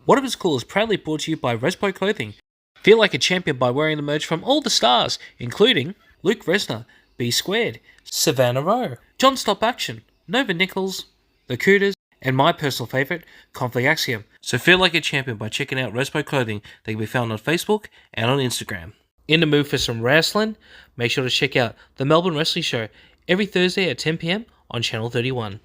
What If It's Cool is proudly brought to you by Respo Clothing. Feel like a champion by wearing the merch from all the stars, including Luke Resner, B Squared, Savannah Rowe, John Stop Action, Nova Nichols, The Cooters, and my personal favourite, Conflict Axiom. So feel like a champion by checking out Respo Clothing. They can be found on Facebook and on Instagram. In the mood for some wrestling? Make sure to check out the Melbourne Wrestling Show every Thursday at 10 PM on Channel 31.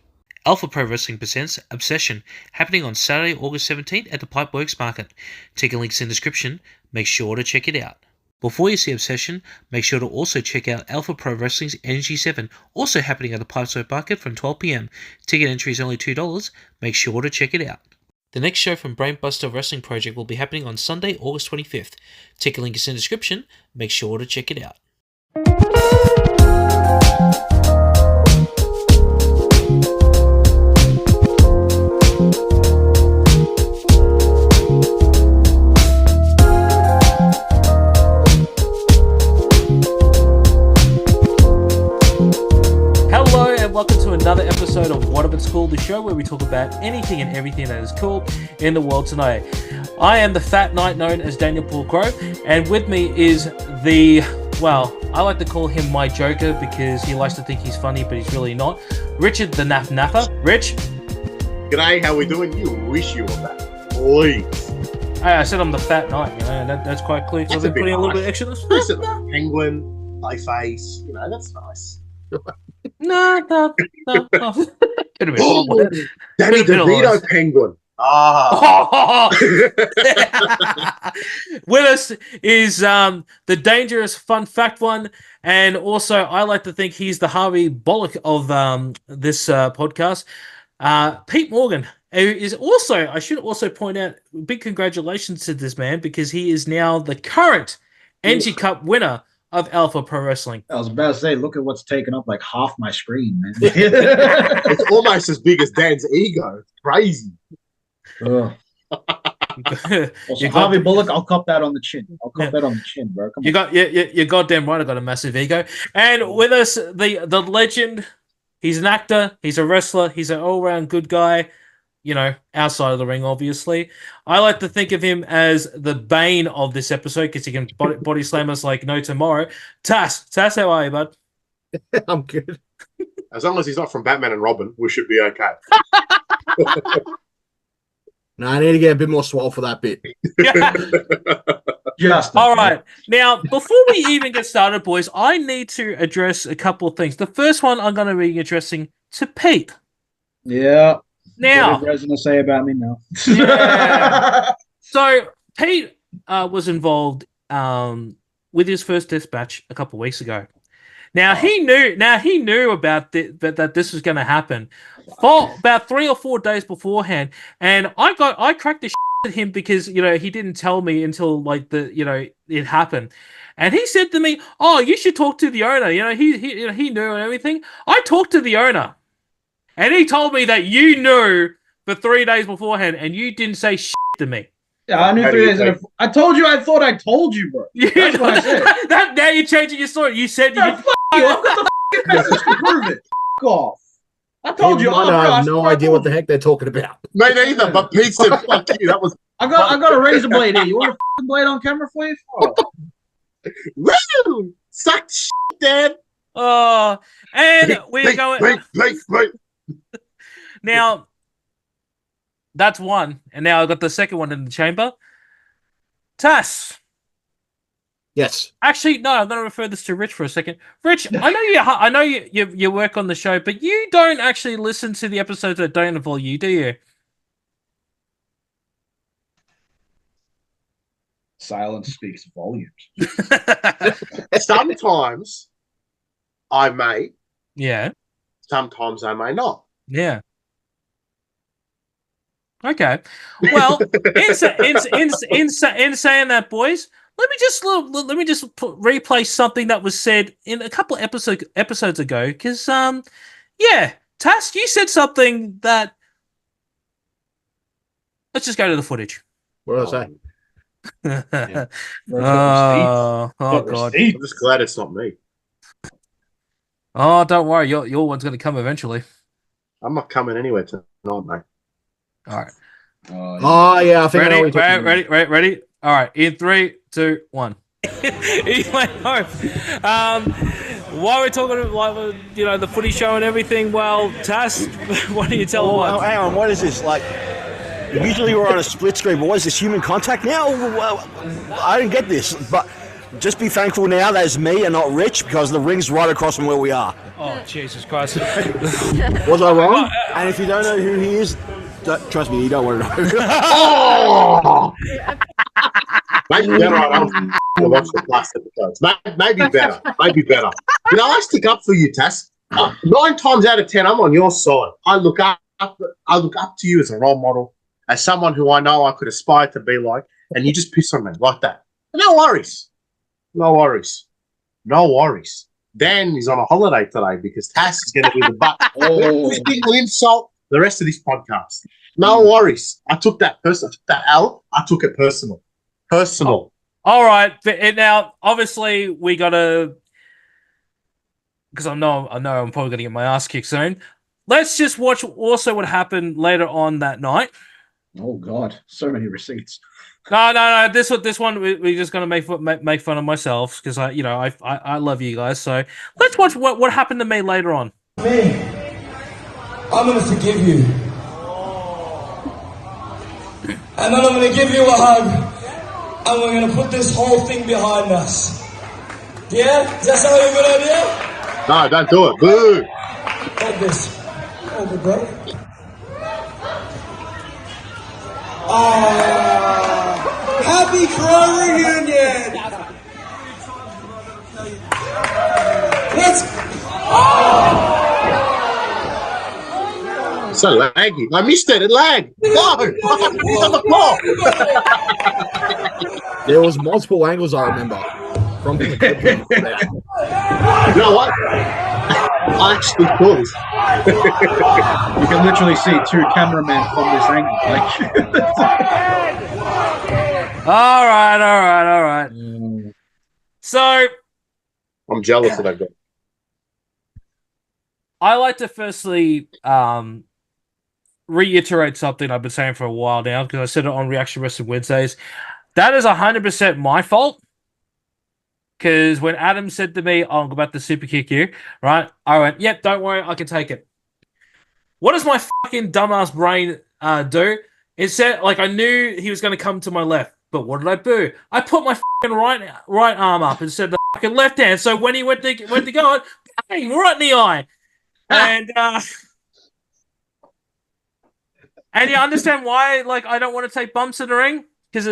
Alpha Pro Wrestling presents Obsession, happening on Saturday, August 17th at the Pipeworks Market. Ticket links in the description. Make sure to check it out. Before you see Obsession, make sure to also check out Alpha Pro Wrestling's Energy 7, also happening at the Pipeworks Market from 12 PM. Ticket entry is only $2. Make sure to check it out. The next show from Brainbuster Wrestling Project will be happening on Sunday, August 25th. Ticket link is in the description. Make sure to check it out. Welcome to another episode of What If It's Cool, the show where we talk about anything and everything that is cool in the world tonight. I am the fat knight known as Daniel Paul Crow, and with me is I like to call him my Joker because he likes to think he's funny, but he's really not. Richard the Naff Naffer. Rich? G'day, how we doing? You wish you were that. Please. I said I'm the fat knight, that's quite clear because I've been putting a little bit extra. Penguin, my face, that's nice. No. Could have been Danny DeVito penguin. With us is the dangerous fun fact one, and also I like to think he's the Harvey Bullock of this podcast. Pete Morgan, who is also, I should also point out, big congratulations to this man because he is now the current NG Cup winner of Alpha Pro Wrestling. I was about to say, look at what's taken up like half my screen, man. It's almost as big as Dan's ego. It's crazy. Also, Harvey Bullock, I'll cop that on the chin. That on the chin, bro. Come on. You're goddamn right. I got a massive ego. And with us, the legend. He's an actor. He's a wrestler. He's an all-round good guy. Outside of the ring, obviously. I like to think of him as the bane of this episode because he can body slam us like no tomorrow. Tass, how are you, bud? I'm good. As long as he's not from Batman and Robin, we should be okay. No, I need to get a bit more swole for that bit. Just all right. Now, before we even get started, boys, I need to address a couple of things. The first one I'm going to be addressing to Pete. Yeah. Now, what is to say about me now? Yeah. So Pete was involved with his first dispatch a couple of weeks ago. Now he knew about that this was going to happen for about 3 or 4 days beforehand, and I cracked the shit at him because he didn't tell me until it happened, and he said to me, "Oh, you should talk to the owner." He knew and everything. I talked to the owner. And he told me that you knew for 3 days beforehand, and you didn't say shit to me. Yeah, I knew 3 days. I told you. I thought I told you, bro. That's what I said. Now you're changing your story. You said you. F you. I've got the message to prove it. F off. I told you. I have no idea what the heck they're talking about. Me neither. But Pete said, "Fuck you." That was. I got a razor blade here. You want a blade on camera for you? Woo! Suck shit, Dad. And we're going. Wait. Now, that's one, and now I've got the second one in the chamber. Tass. Yes. Actually, no. I'm going to refer this to Rich for a second. Rich, I know you work on the show, but you don't actually listen to the episodes that don't involve you, do you? Silence speaks volumes. Sometimes I may. Yeah. Sometimes I may not. Yeah. Okay. Well, in saying that, boys, let me just replay something that was said in a couple of episodes ago. Because Tass, you said something that. Let's just go to the footage. What did I say? Oh God! I'm just glad it's not me. Oh, don't worry. Your one's going to come eventually. I'm not coming anywhere tonight, mate. All right. Oh, yeah, I think I know what you're talking about. Ready? All right, in 3, 2, 1. He went home. While we're talking about, the footy show and everything, well, Tass, why don't you tell them what? Hang on, what is this? Like, usually we're on a split screen, but what is this, human contact now? Well, I didn't get this, but just be thankful now that it's me and not Rich, because the ring's right across from where we are. Oh, Jesus Christ. Was I wrong? And if you don't know who he is, trust me, you don't want to know. Oh! Maybe better I don't watch the last episodes. Maybe better. I stick up for you, Tass. 9 times out of 10, I'm on your side. I look up to you as a role model, as someone who I know I could aspire to be like, and you just piss on me like that. No worries. Dan is on a holiday today because Tass is going to be the butt. Every single insult the rest of this podcast. No worries. I took that L. I took it personal. All right, and now obviously we gotta, because I know I'm probably gonna get my ass kicked soon. Let's just watch also what happened later on that night. Oh God, so many receipts. No. This one we're just gonna make fun of myself because I love you guys. So let's watch what happened to me later on. Me, I'm gonna forgive you, and then I'm gonna give you a hug. And we're going to put this whole thing behind us. Yeah? Does that sound like a good idea? No, don't do it. Boo. Like this. Over, bro. Happy Crow reunion! Let's... So laggy. I missed it. It lagged. No. On the floor. There was multiple angles I remember from the clip. You know what? I actually saw this. You can literally see 2 cameramen from this angle. All right. So I'm jealous of that guy. I like to firstly reiterate something I've been saying for a while now, because I said it on Reaction Wrestling Wednesdays. That is 100% my fault. Because when Adam said to me, I'm about to super kick you, right? I went, yep, don't worry, I can take it. What does my fucking dumbass brain do? It said, I knew he was going to come to my left. But what did I do? I put my fucking right arm up and said the fucking left hand. So when he went to go, bang, right in the eye. And you understand why, I don't want to take bumps in the ring? Because,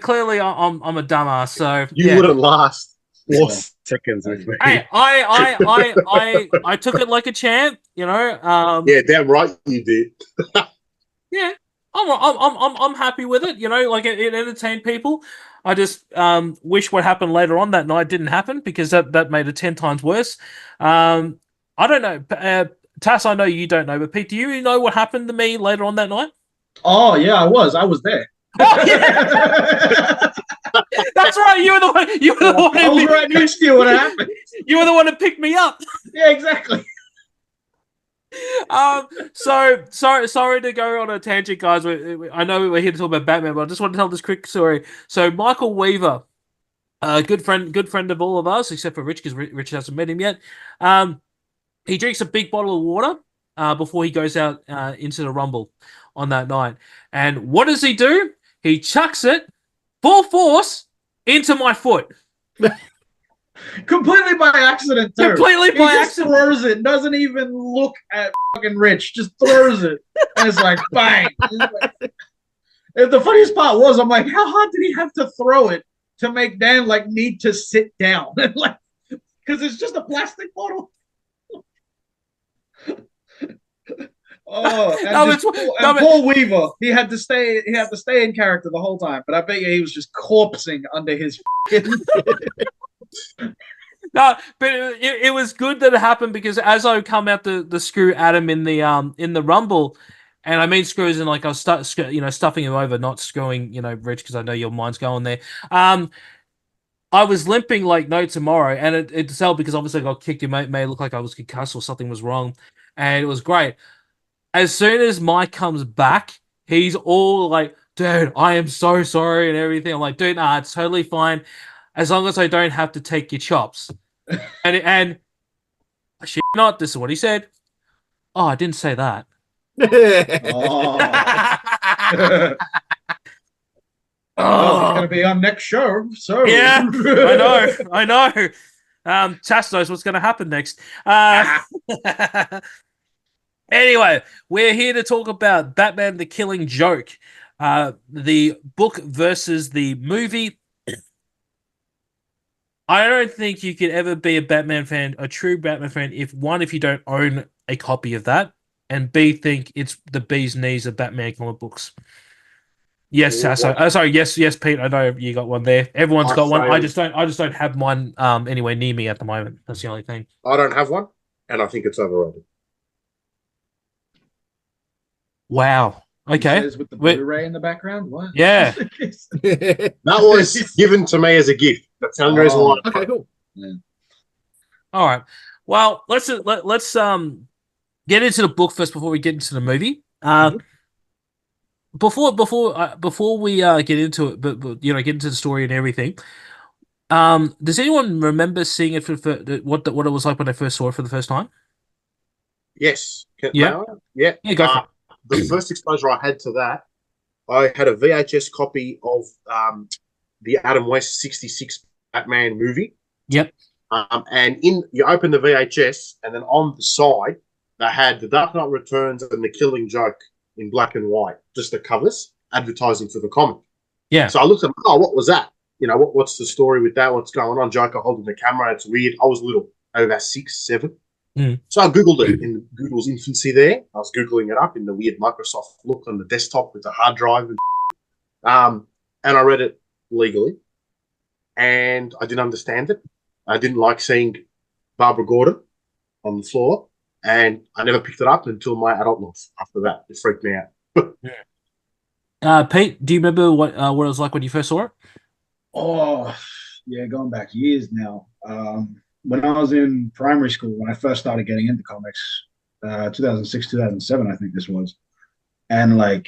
clearly I'm a dumbass, so... You wouldn't last 4 seconds with me. Hey, I took it like a champ, Yeah, damn right you did. Yeah, I'm happy with it, it entertained people. I just wish what happened later on that night didn't happen, because that made it 10 times worse. I don't know. Tass, I know you don't know, but Pete, do you know what happened to me later on that night? Oh, yeah, I was there. Oh, yeah. That's right. You were the one. I was right next to you when it happened. You were the one who picked me up. Yeah, exactly. So sorry to go on a tangent, guys. I know we're here to talk about Batman, but I just want to tell this quick story. So Michael Weaver, a good friend of all of us, except for Rich, because Rich hasn't met him yet. He drinks a big bottle of water before he goes out into the Rumble on that night. And what does he do? He chucks it full force into my foot. Completely by accident, too. Completely by he accident. Throws it. Doesn't even look at fucking Rich. Just throws it. And it's like, bang. The funniest part was, I'm like, how hard did he have to throw it to make Dan need to sit down? Because it's just a plastic bottle. Oh, and Paul Weaver, he had to stay in character the whole time, but I bet you he was just corpsing under his No, but it was good that it happened, because as I come out the screw Adam in the Rumble, and I mean screws in I was stuffing him over, not screwing Rich, because I know your mind's going there. I was limping like no tomorrow, and it sold because obviously I got kicked. It may look like I was concussed or something was wrong, and it was great. As soon as Mike comes back, he's all like, dude, I am so sorry and everything. I'm like, dude, nah, it's totally fine. As long as I don't have to take your chops. and shit not, this is what he said. Oh, I didn't say that. Oh. Well, he's going to be on next show. So Yeah, I know. Tass knows what's going to happen next. Anyway, we're here to talk about Batman: The Killing Joke, the book versus the movie. I don't think you could ever be a Batman fan, a true Batman fan, if you don't own a copy of that, and B, think it's the bee's knees of Batman comic books. Yes, sorry, yes, Pete. I know you got one there. Everyone's got one. I just don't have one anywhere near me at the moment. That's the only thing. I don't have one, and I think it's overrated. Wow. Okay. With the Blu-ray in the background. What? Yeah. That was given to me as a gift. That's the only reason why. Okay, cool. Yeah. All right. Well, let's get into the book first before we get into the movie. Before we get into it, but get into the story and everything. Does anyone remember seeing it what it was like when they first saw it for the first time? Yes. Yeah. Yeah. Go for it. The first exposure I had to that, I had a VHS copy of the Adam West '66 Batman movie. Yep. And you open the VHS, and then on the side they had The Dark Knight Returns and The Killing Joke in black and white, just the covers, advertising for the comic. Yeah. So I looked at, what was that? What's the story with that? What's going on? Joker holding the camera. It's weird. I was little, about 6, 7. So I Googled it in Google's infancy there. I was Googling it up in the weird Microsoft look on the desktop with the hard drive. And I read it legally. And I didn't understand it. I didn't like seeing Barbara Gordon on the floor. And I never picked it up until my adult life. After that, it freaked me out. Pete, do you remember what it was like when you first saw it? Oh, yeah, going back years now. When I was in primary school, when I first started getting into comics, 2006, 2007, I think this was. And I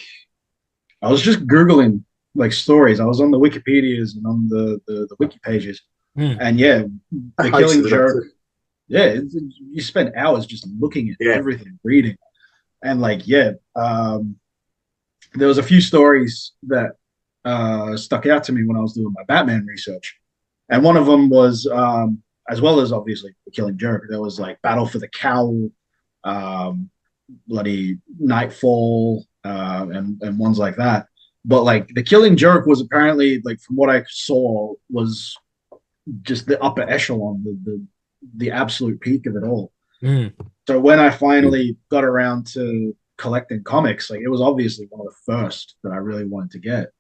was just Googling stories. I was on the Wikipedias and on the wiki pages. And yeah, The Killing Joke. Yeah, you spend hours just looking at everything, reading. And there was a few stories that stuck out to me when I was doing my Batman research. And one of them was, as well as obviously The Killing Joke, there was Battle for the Cowl, bloody Nightfall, and ones like that. But The Killing Joke was apparently, from what I saw, was just the upper echelon, the absolute peak of it all. So when I finally got around to collecting comics, it was obviously one of the first that I really wanted to get.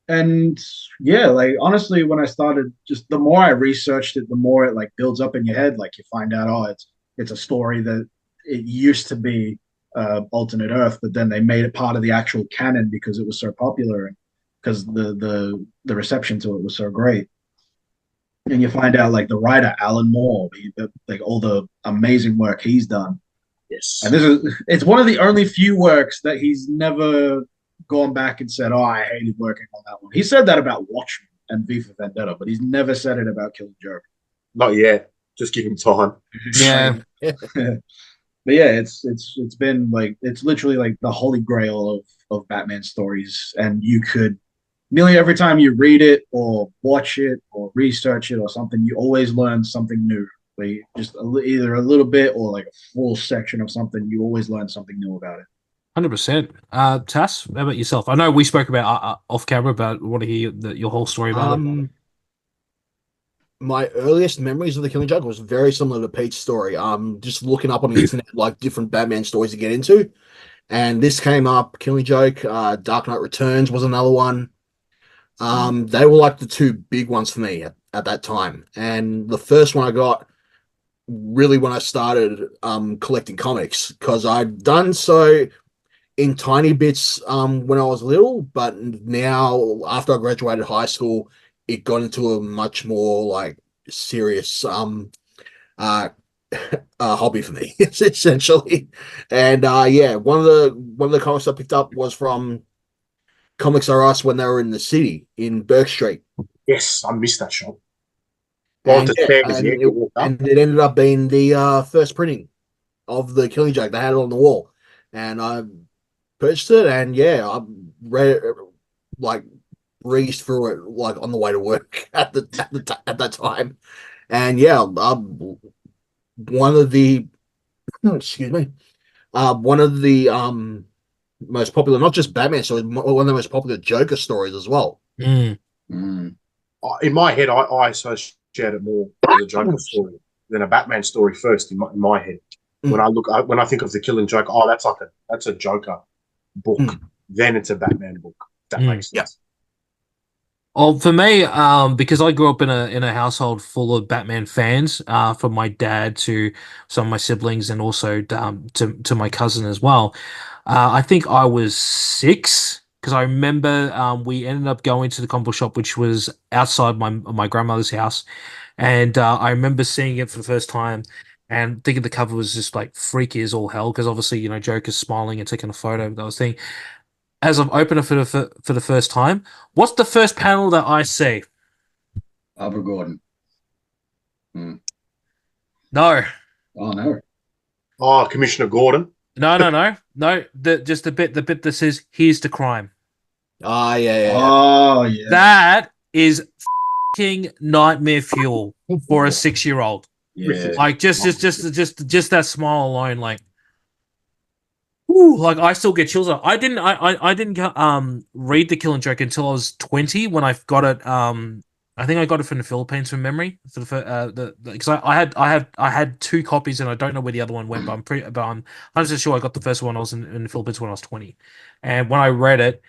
And yeah, honestly, when I started, just the more I researched it, the more it builds up in your head. You find out, it's a story that it used to be alternate Earth, but then they made it part of the actual canon because it was so popular and because the reception to it was so great. And you find out the writer Alan Moore, all the amazing work he's done. Yes. And it's one of the only few works that he's never gone back and said, I hated working on that one. He said that about Watchmen and V for Vendetta, but he's never said it about Killing Joke. Not yet. Just give him time. Yeah. But yeah, it's been it's literally the holy grail of Batman stories. And you could nearly every time you read it or watch it or research it or something, you always learn something new. Just either a little bit or a full section of something, you always learn something new about it. 100%. Tass, how about yourself? I know we spoke about off camera, but I want to hear your whole story about it. My earliest memories of The Killing Joke was very similar to Pete's story. Just looking up on the internet different Batman stories to get into, and this came up. Killing Joke, Dark Knight Returns was another one. They were the two big ones for me at that time, and the first one I got really when I started collecting comics, because I'd done so in tiny bits when I was little, but now after I graduated high school, it got into a much more serious hobby for me, essentially. And yeah, one of the comics I picked up was from Comics R Us when they were in the city in Burke Street. Yes, I missed that shop. And, Walter yeah, Chambers, and, yeah, it, walked up. and it ended up being the first printing of the Killing Joke. They had it on the wall, and I purchased it. And yeah, I read it, like breezed through it like on the way to work at that time. And yeah, one of the excuse me, one of the most popular, not just Batman stories, one of the most popular Joker stories as well. Mm. In my head, I associate it more as a Joker story than a Batman story first. In my head, when I think of the Killing Joke, that's a Joker book. Then it's a Batman book. If that makes sense. Oh, for me, because I grew up in a household full of Batman fans, from my dad to some of my siblings and also to my cousin as well. I think I was 6 because I remember we ended up going to the comic book shop, which was outside my grandmother's house, and I remember seeing it for the first time and thinking the cover was just like freaky as all hell because obviously Joker's smiling and taking a photo. I was thinking, as I've opened it for the first time, what's the first panel that I see? Barbara Gordon. No. Oh no. Oh, Commissioner Gordon. No. Just the bit that says "Here's the crime." Yeah. Oh yeah. That is fucking nightmare fuel for a 6-year-old. Yeah. Like just that smile alone, like. Ooh, like I still get chills. I didn't read The Killing Joke until I was 20 when I got it. I think I got it from the Philippines from memory. Because I had 2 copies and I don't know where the other one went, but I'm 100% sure I got the first one. I was in the Philippines when I was 20, and when I read it,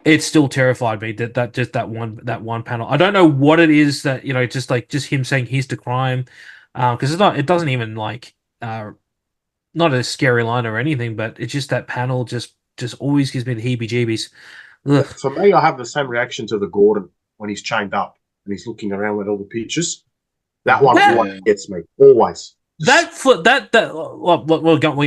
it still terrified me that one panel. I don't know what it is that just him saying here's the crime, because it doesn't even like not a scary line or anything, but it's just that panel just always gives me the heebie-jeebies. Ugh. For me, I have the same reaction to the Gordon when he's chained up and he's looking around with all the pictures. That one always gets me, always. We're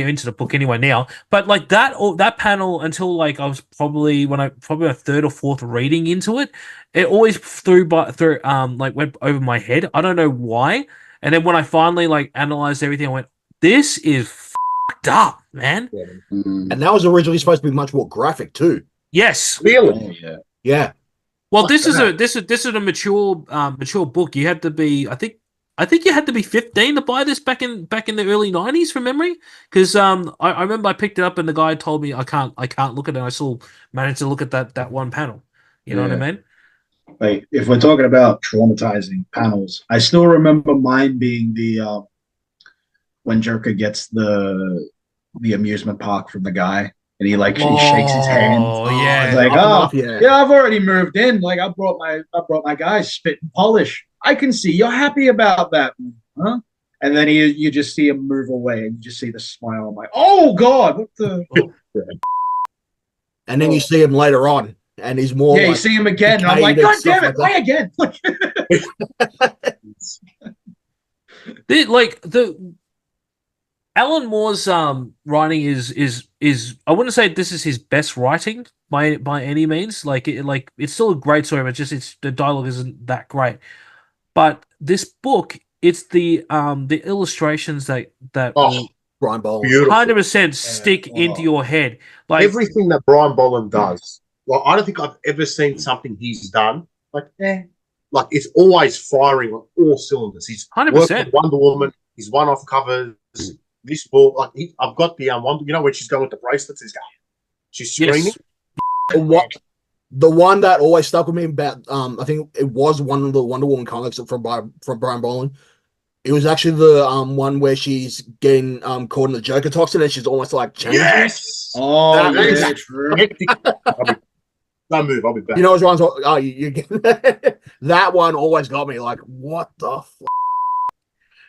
into the book anyway now, but like that panel until like I was probably my 3rd or 4th reading into it, it always went over my head. I don't know why. And then when I finally like analyzed everything, I went, "This is fucked up, man." And that was originally supposed to be much more graphic too. Yes. Really? Yeah. Well, this is a mature book. You had to be, I think you had to be 15 to buy this back in the early 90s from memory. Because I remember I picked it up and the guy told me I can't look at it. And I still managed to look at that one panel. You know what I mean? Like if we're talking about traumatizing panels, I still remember mine being the when Joker gets the amusement park from the guy and he shakes his hand. Oh yeah. It's like, I've already moved in. Like I brought my guys spit and polish. I can see you're happy about that, huh? And then you just see him move away and you just see the smile. I'm like, oh God, what the And then you see him later on and he's more you see him again. And I'm like, God damn it, why again? The Alan Moore's writing is I wouldn't say this is his best writing by any means. It's still a great story, but the dialogue isn't that great. But this book, it's the illustrations that Brian Boland 100% stick into your head. Like everything that Brian Boland does. Well, I don't think I've ever seen something he's done like it's always firing on all cylinders. He's 100%. worked with Wonder Woman. He's one-off covers. This book, I've got the one. You know when she's going with the bracelets, she's screaming. Yes. The one that always stuck with me about, I think it was one of the Wonder Woman comics from Brian Boland. It was actually the one where she's getting caught in the Joker toxin and she's almost like changing. Yes. Oh, that's true. Don't move. I'll be back. You know what's wrong? Oh, you get that one always got me. Like, what the?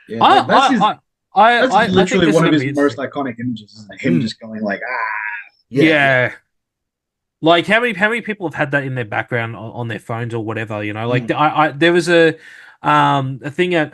Yeah, that's literally one of his most iconic images, isn't it? Him just going like, Yeah. Like how many people have had that in their background on their phones or whatever, Like there was a thing at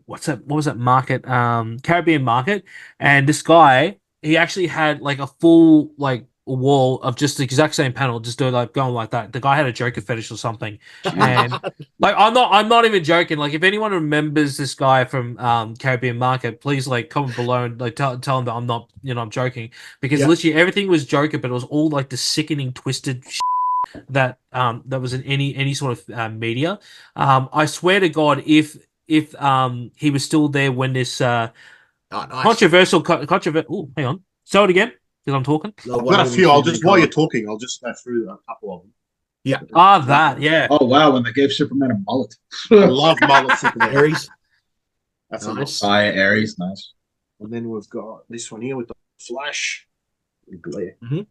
what's that? What was that market? Caribbean market, and this guy he actually had like a full like wall of just the exact same panel, just doing like going like that. The guy had a Joker fetish or something, and like I'm not even joking. Like if anyone remembers this guy from Caribbean Market, please like comment below and like tell him that I'm not I'm joking, because literally everything was Joker, but it was all like the sickening twisted that that was in any sort of media. I swear to God, if he was still there when this nice. Oh, hang on, say it again because I'm talking. I've got a few. I'll just while you're talking, I'll just go through a couple of them. Yeah. Yeah. Oh wow, when they gave Superman a mullet. I love mullet Superman. Aries. That's nice. Aries, nice. And then we've got this one here with the Flash. Glare. Mm-hmm.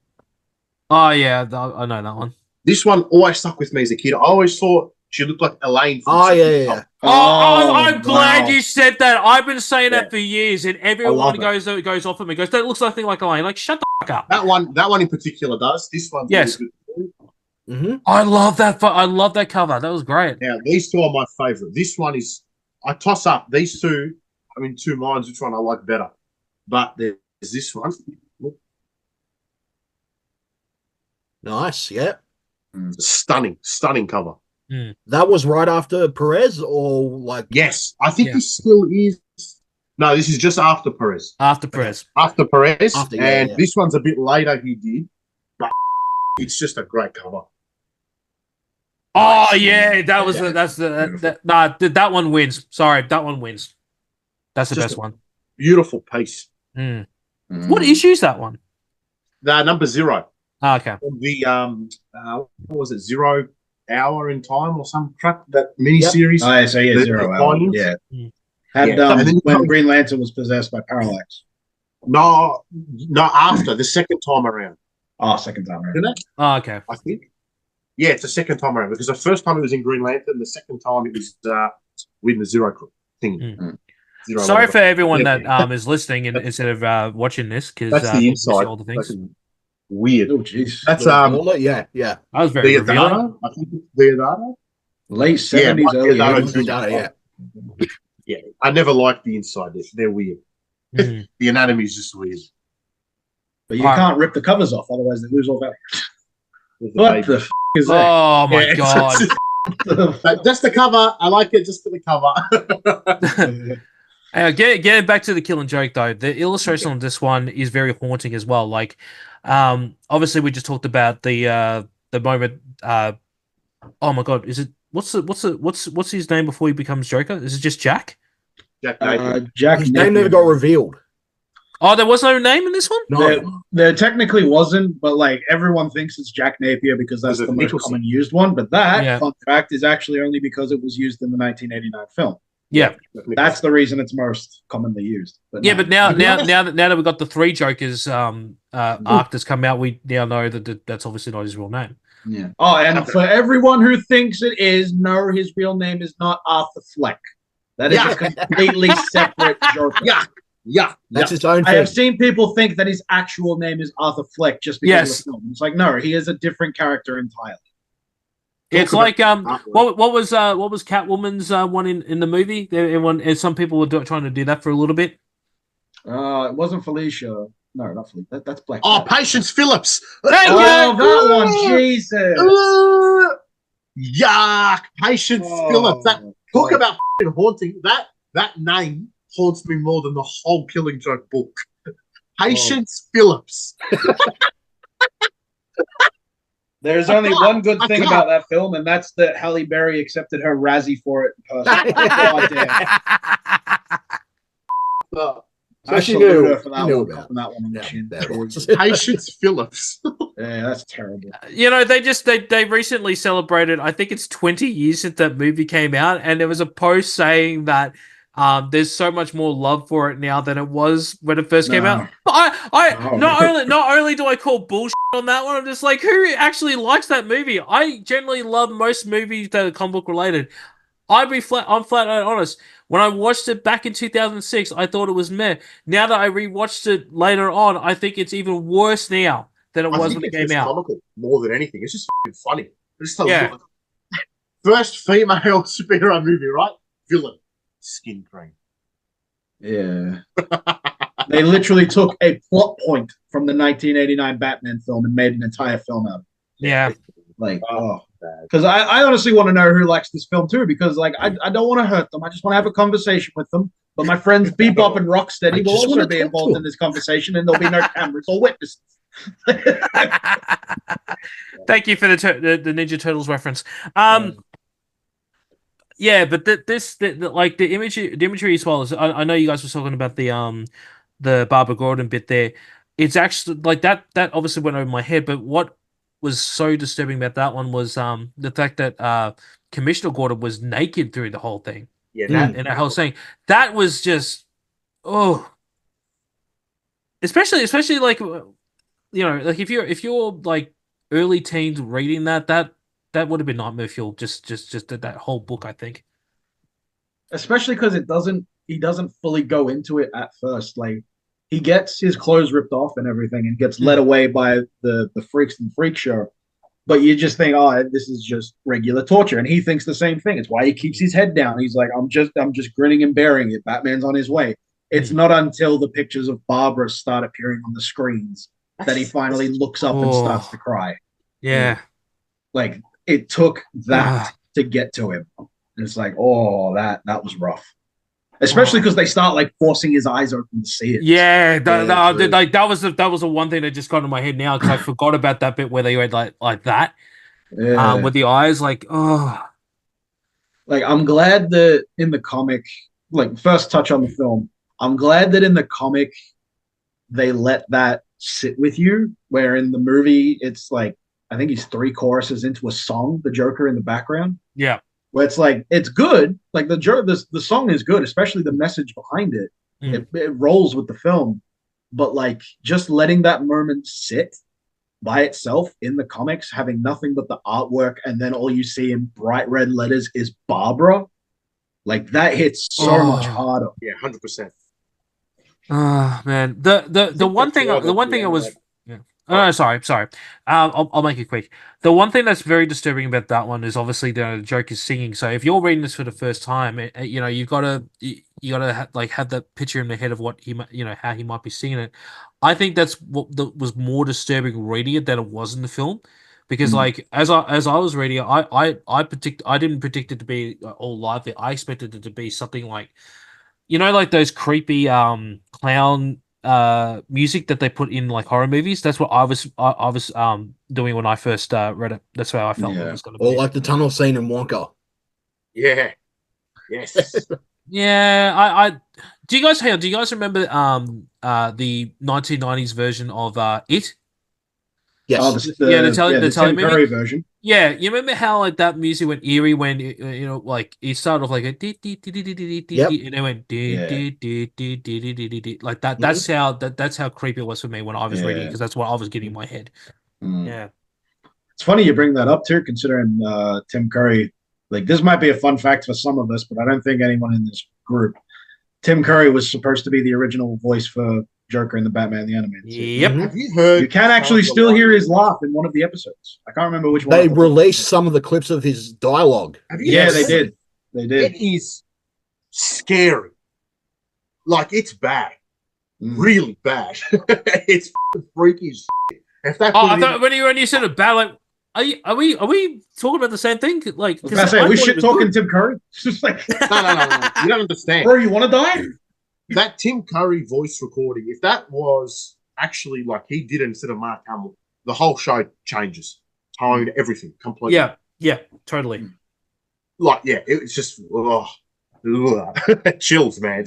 Oh yeah, I know that one. This one always stuck with me as a kid. I always thought she looked like Elaine. From yeah. I'm glad you said that. I've been saying that for years, and everyone goes off of me. Goes, that looks nothing like Elaine. Like, shut the fuck up. That one in particular does. This one, yes. Mm-hmm. I love that. I love that cover. That was great. Now these two are my favorite. This one is. I toss up these two. I'm in two minds which one I like better, but there's this one. Nice. Yeah. Stunning cover. That was right after Perez, or like? Yes, I think he still is. No, this is just after Perez. After Perez. This one's a bit later. He did, but it's just a great cover. Oh yeah, that was that one wins. Sorry, that one wins. That's the best one. Beautiful piece. What issue is that one? Number 0. Oh, okay. The what was it? 0 Hour in Time or some crap, that mini series. Oh, yeah, so yeah, 0 Hour. Yeah. When Green Lantern was possessed by Parallax. No, after the second time around. Oh, second time around. Isn't it? Oh, okay. I think. Yeah, it's the second time around, because the first time it was in Green Lantern, the second time it was with the Zero thing. Sorry for everyone that is listening and instead of watching this, because that's the inside. All the things. Weird. Oh, jeez. That's yeah. That was very revealing. I think it's Leonardo. Late 70s, early 80s. Yeah. I never liked the inside. They're weird. The anatomy is just weird. But you can't rip the covers off, otherwise they lose all value. What the is that? Oh my god! Just the cover. I like it just for the cover. Getting back to the Killing Joke though, the illustration on this one is very haunting as well. Like, obviously we just talked about the moment. Oh my god, is it what's his name before he becomes Joker? Is it just Jack? Jack. His name never got revealed. Oh, there was no name in this one? No. There technically wasn't, but like everyone thinks it's Jack Napier because that's the most common used one. But that, fun fact, is actually only because it was used in the 1989 film. Yeah. That's the reason it's most commonly used. But but now that we've got the 3 Jokers arc that's come out, we now know that that's obviously not his real name. Yeah. Oh, and for everyone who thinks it is, no, his real name is not Arthur Fleck. That is a completely separate Joker. Yeah, that's his own thing. I have seen people think that his actual name is Arthur Fleck just because of the film. It's like, no, he is a different character entirely. It's like what was Catwoman's one in the movie? And some people were trying to do that for a little bit. It wasn't Felicia. No, not Felicia. That's Black. Oh, Patience Phillips. Thank you. That one, Jesus. Yuck, Patience Phillips. Talk about haunting. That name haunts me more than the whole Killing Joke book. Patience Phillips. There's only one good thing about that film, and that's that Halle Berry accepted her Razzie for it in person. I salute her for that one. Patience Phillips. Yeah, that's terrible. They recently celebrated, I think it's 20 years since that movie came out, and there was a post saying that there's so much more love for it now than it was when it first came out. But not only do I call bullshit on that one, I'm just like, who actually likes that movie? I generally love most movies that are comic book related. I'm flat out honest. When I watched it back in 2006, I thought it was meh. Now that I rewatched it later on, I think it's even worse now than it was when it came out. Comical more than anything. It's just funny. First female superhero movie, right? Villain, skin cream. Yeah. They literally took a plot point from the 1989 Batman film and made an entire film out of it. Yeah. Like, because I honestly want to know who likes this film too, because like I don't want to hurt them. I just want to have a conversation with them. But my friends Bebop and Rocksteady will also be involved in this conversation, and there'll be no cameras or witnesses. Thank you for the Ninja Turtles reference. Yeah, but like the imagery as well as I know you guys were talking about the Barbara Gordon bit there. It's actually like that obviously went over my head, but what was so disturbing about that one was the fact that Commissioner Gordon was naked through the whole thing. Yeah, and the whole thing that was just especially like like if you're like early teens reading that would have been nightmare fuel just that whole book, I think. Especially because he doesn't fully go into it at first. Like he gets his clothes ripped off and everything and gets led away by the freaks in the freak show. But you just think, oh, this is just regular torture. And he thinks the same thing. It's why he keeps his head down. He's like, I'm just grinning and bearing it. Batman's on his way. It's not until the pictures of Barbara start appearing on the screens that he finally looks up and starts to cry. Yeah. Like it took that to get to him. And it's like, oh, that was rough. Especially because they start like forcing his eyes open to see it. Yeah, that was the one thing that just got in my head now because I forgot about that bit where they went like that, with the eyes, like Like I'm glad that in the comic, like first touch on the film, I'm glad that in the comic they let that sit with you. Where in the movie it's like I think he's 3 choruses into a song, the Joker in the background. Yeah. Where it's like it's good, like the song is good, especially the message behind it. It rolls with the film, but like just letting that moment sit by itself in the comics, having nothing but the artwork, and then all you see in bright red letters is Barbara, like that hits so much harder. Yeah, 100%. Man, the one thing I was. Oh, no, sorry. I'll make it quick. The one thing that's very disturbing about that one is obviously the Joker is singing. So if you're reading this for the first time, you've got to have that picture in the head of what how he might be singing it. I think that's what was more disturbing reading it than it was in the film, because like as I was reading it, I didn't predict it to be all live. I expected it to be something like, like those creepy clown music that they put in like horror movies. That's what I was doing when I first read it. That's how I felt it was going to be. Or like the tunnel scene in Wonka. Yeah. Yes. Yeah. I do you guys remember the 1990s version of It? Yes. Oh, the Tim Curry version. Yeah, you remember how like that music went eerie when like it started off like a dee dee dee dee dee dee dee, and it went dee dee dee dee dee dee dee dee, like that. That's how creepy it was for me when I was reading it, because that's what I was getting in my head. Yeah, it's funny you bring that up too, considering Tim Curry. Like this might be a fun fact for some of us, but I don't think anyone in this group. Tim Curry was supposed to be the original voice for Joker in the Batman the Animated Series. Yep. Have you heard? You can actually still hear his laugh in one of the episodes. I can't remember which one. They released some of the clips of his dialogue. Yeah, they did. They did. It is scary. Like it's bad, really bad. It's freaky as shit. If that I thought when you said it bad, like are we talking about the same thing? Like, I say we shit talking Tim Curry. It's just like no. You don't understand, bro. You want to die? That Tim Curry voice recording, if that was actually like he did it instead of Mark Hamill, the whole show changes. Tone, everything, completely. Yeah, totally. Like, yeah, it's just chills, man.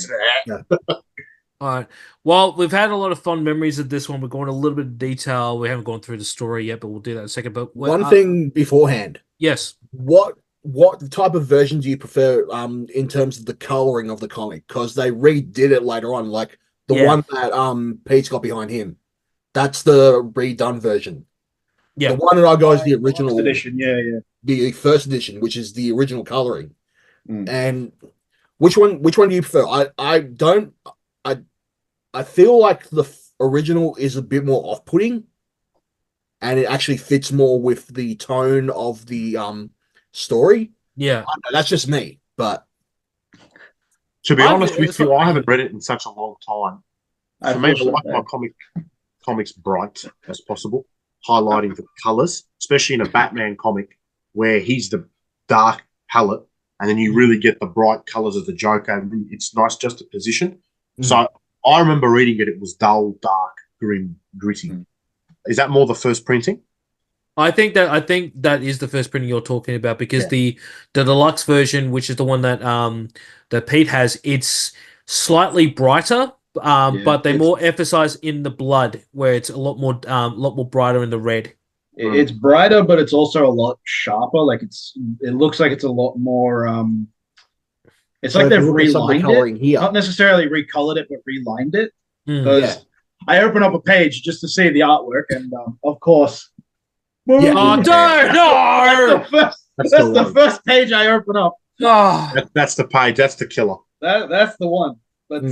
All right. Well, we've had a lot of fun memories of this one. We're going a little bit of detail. We haven't gone through the story yet, but we'll do that in a second. But one thing beforehand. Yes. What type of version do you prefer in terms of the coloring of the comic? Because they redid it later on, like the one that Pete's got behind him. That's the redone version. Yeah. The one that I got is the original edition. Yeah. The first edition, which is the original coloring. And which one do you prefer? I feel like the original is a bit more off-putting, and it actually fits more with the tone of the story. Yeah. That's just me, but To be honest with it's you, not- I haven't read it in such a long time. I For me, I feel so like my comics bright as possible, highlighting the colors, especially in a Batman comic where he's the dark palette, and then you really get the bright colors of the Joker. And it's nice just to position. So I remember reading it; it was dull, dark, grim, gritty. Is that more the first printing? I think that is the first printing you're talking about, because the deluxe version, which is the one that that Pete has, it's slightly brighter, but they more emphasize in the blood, where it's a lot more brighter in the red. It's brighter, but it's also a lot sharper. Like it looks like it's a lot more. It's like they've relined it, here. not necessarily recolored it, but relined it. Mm. Because I open up a page just to see the artwork, and of course, Yeah. Oh, no! That's the first page I open up. Oh. That's the page. That's the killer. That's the one. But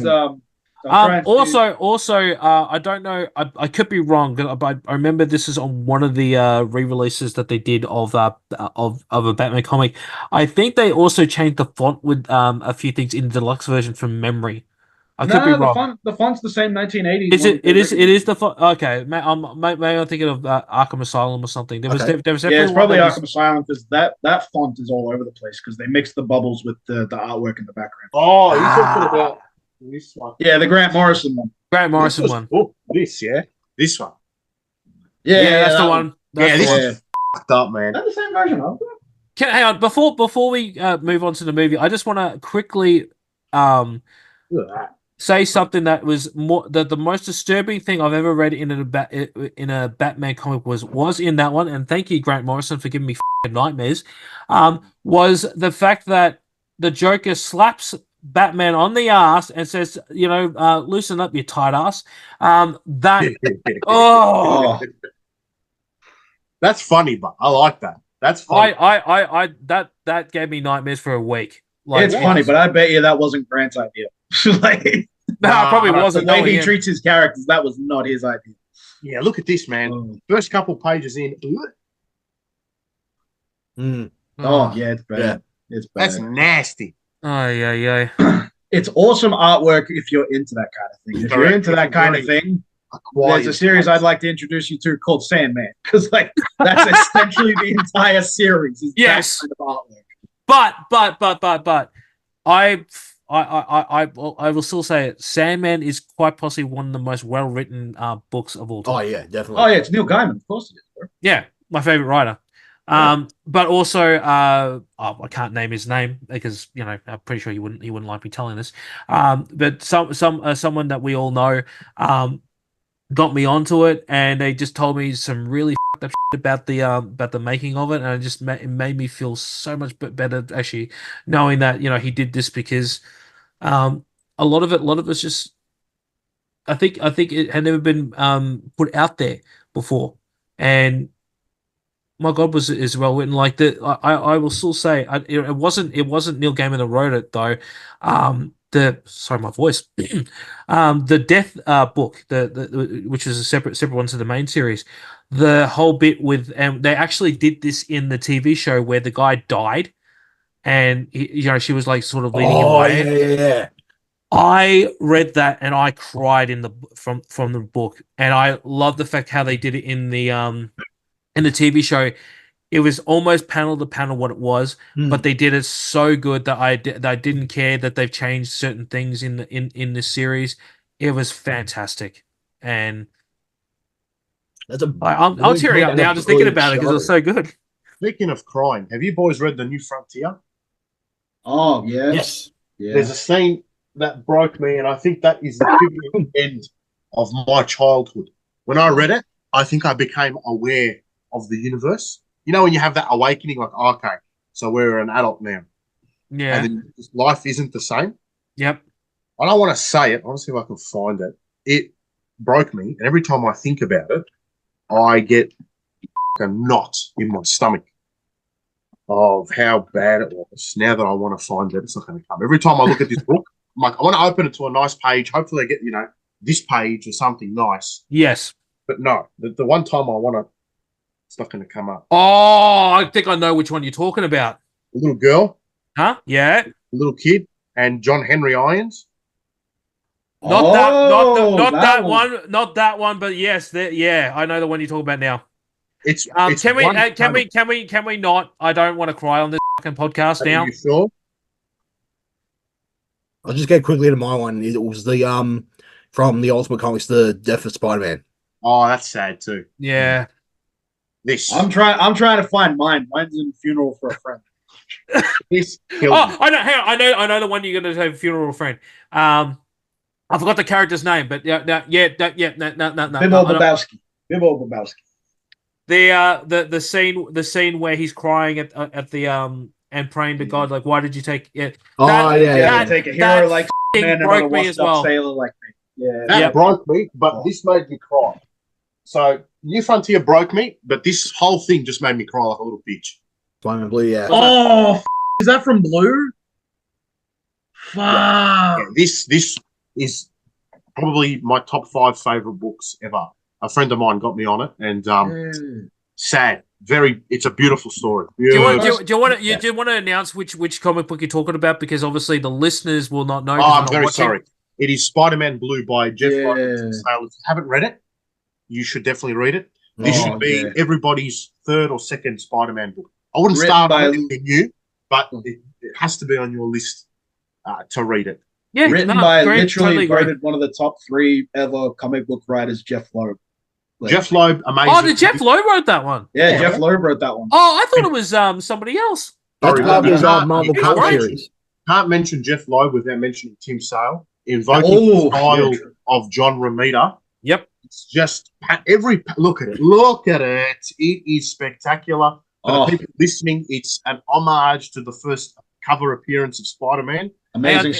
also, I don't know. I could be wrong, but I remember this is on one of the re-releases that they did of a Batman comic. I think they also changed the font with a few things in the deluxe version from memory. I could be wrong. The font's the same 1980s. Is it? It is the font. Okay, maybe I'm thinking of Arkham Asylum or something. There was definitely it's probably Arkham Asylum, because that font is all over the place because they mixed the bubbles with the artwork in the background. Oh, you're talking about this one? Yeah, the Grant Morrison one. Grant Morrison one. Oh, this one. Yeah, that's the one. This is fucked up, man. That's the same version of it. Hang on, before we move on to the movie, I just want to quickly say something that was the most disturbing thing I've ever read in a Batman comic was in that one, and thank you, Grant Morrison, for giving me nightmares. Was the fact that the Joker slaps Batman on the ass and says, loosen up, you tight ass. That's funny, but I like that. That's funny. That gave me nightmares for a week. It's funny, but I bet you that wasn't Grant's idea. It probably wasn't. The way he treats his characters, that was not his idea. Yeah, look at this, man. First couple pages in. Oh, yeah, it's bad. Yeah. It's bad. That's nasty. Oh, yeah. It's awesome artwork if you're into that kind of thing. If you're into that kind of thing, there's a series I'd like to introduce you to called Sandman, because that's essentially the entire series. Yes. That kind of artwork. But I will still say it. Sandman is quite possibly one of the most well-written books of all time. Oh yeah, definitely. Oh yeah, it's Neil Gaiman, of course it is, bro. Yeah, my favorite writer. But also, I can't name his name because I'm pretty sure he wouldn't like me telling this. But someone that we all know got me onto it, and they just told me some really f***ed up shit about the making of it, and it made me feel so much better actually knowing that he did this, because a lot of it's just I think it had never been put out there before, and my God, is well written. Like I will still say it wasn't Neil Gaiman that wrote it though. Sorry, my voice. The Death book, which is a separate one to the main series. The whole bit with, and they actually did this in the TV show where the guy died, and she was like sort of leading him away. Yeah. I read that and I cried from the book, and I love the fact how they did it in the TV show. It was almost panel to panel what it was, but they did it so good that I didn't care that they've changed certain things in this series. It was fantastic, and I'm tearing up now just thinking about it because it was so good. Speaking of crying, have you boys read The New Frontier? Oh yeah. Yes. Yeah. There's a scene that broke me, and I think that is the pivotal end of my childhood. When I read it, I think I became aware of the universe. When you have that awakening, like, okay, so we're an adult now. Yeah. And then life isn't the same. Yep. I don't want to say it. I want to see if I can find it. It broke me, and every time I think about it, I get a knot in my stomach of how bad it was. Now that I want to find it, it's not going to come. Every time I look at this book, I'm like, I want to open it to a nice page. Hopefully I get, this page or something nice. Yes. But no, the one time I want to, it's not going to come up. Oh, I think I know which one you're talking about. a little girl, Huh? Yeah. a little kid, and John Henry Irons. Not that one. one. Not that one. But yes, yeah, I know the one you're talking about now. It's Can we? one Can we? panel. Can we? Can we not? I don't want to cry on this fucking podcast now. Are you sure? I'll just go quickly to my one. It was the from the Ultimate Comics, the Death of Spider-Man. Oh, that's sad too. Yeah. This I'm trying to find mine. Mine's in Funeral for a Friend. this killed Oh, me. I know. Hang on. I know the one you're going to say. Funeral friend. I forgot the character's name, but no. Bibbo no. Babowski. Bibbo Babowski. The scene where he's crying at the and praying to God, like, why did you take it? Yeah, take a hero like man and broke a me as washed-up well. sailor like me. Yeah, That broke me, but this made me cry. So New Frontier broke me, but this whole thing just made me cry like a little bitch. Spider-Man Blue, yeah. Oh, is that from Blue? Fuck. Yeah, this is probably my top 5 favorite books ever. A friend of mine got me on it, and sad. It's a beautiful story. Do you want to announce which comic book you're talking about? Because obviously the listeners will not know. Oh, I'm very sorry. It is Spider-Man Blue by Jeff Loeb. If you haven't read it, you should definitely read it. This should be everybody's 3rd or 2nd Spider-Man book. I wouldn't start on anything new, but it has to be on your list to read it. Yeah, written by literally voted one of the top 3 ever comic book writers, Jeff Loeb. Jeff Loeb, amazing. Oh, Jeff Loeb wrote that one? Yeah, Jeff Loeb wrote that one. Oh, I thought it was somebody else. That's part of his Marvel comic series. Can't mention Jeff Loeb without mentioning Tim Sale, invoking the style of John Romita. Yep. It's just look at it. Look at it. It is spectacular. For the people listening, it's an homage to the first cover appearance of Spider-Man. Amazing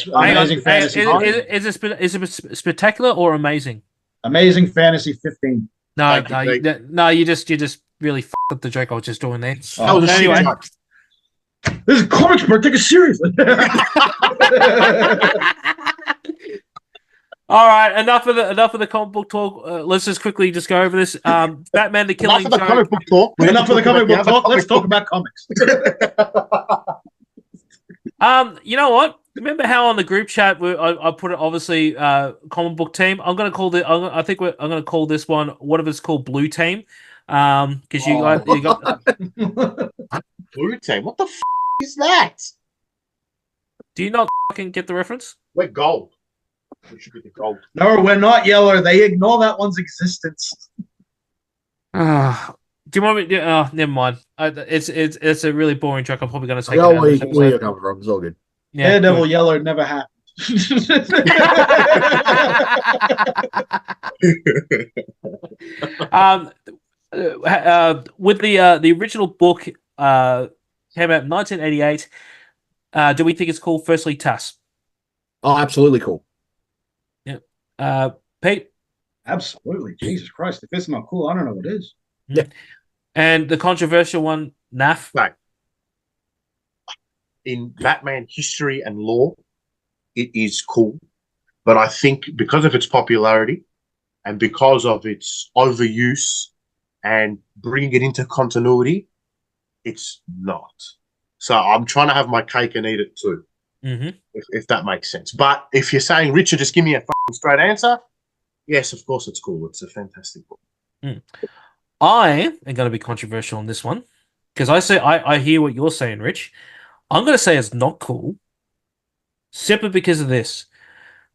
fantasy. Is it spectacular or amazing? Amazing Fantasy 15. No, you just really fucked up the joke I was just doing there. Anyway. This is comics, bro. Take it seriously. All right, enough of the comic book talk. Let's just quickly just go over this. Batman: The Killing Joke. Enough of the comic book talk. Enough of the comic book talk. Let's talk about comics. You know what? Remember how on the group chat I put it obviously comic book team. I'm gonna call it. I'm gonna call this one. What if it's called Blue Team? Because you got Blue Team. What the is that? Do you not fucking get the reference? We're gold. We should get the gold. No, we're not yellow. They ignore that one's existence. Do you want me? Never mind. It's a really boring joke. I'm probably going to take it Where out. you're coming from? It's all good. Yeah, Daredevil yellow never happened. With the original book came out in 1988. Do we think it's cool? Firstly, Tass. Oh, absolutely cool. Yeah. Pete. Absolutely. Jesus Christ. If it's not cool, I don't know what is. Yeah. And the controversial one, Naf. Right. In Batman history and lore, it is cool. But I think because of its popularity and because of its overuse and bringing it into continuity, it's not. So I'm trying to have my cake and eat it too, if that makes sense. But if you're saying, Richard, just give me a fucking straight answer, yes, of course it's cool. It's a fantastic book. I am going to be controversial on this one because I hear what you're saying, Rich. I'm going to say it's not cool simply because of this.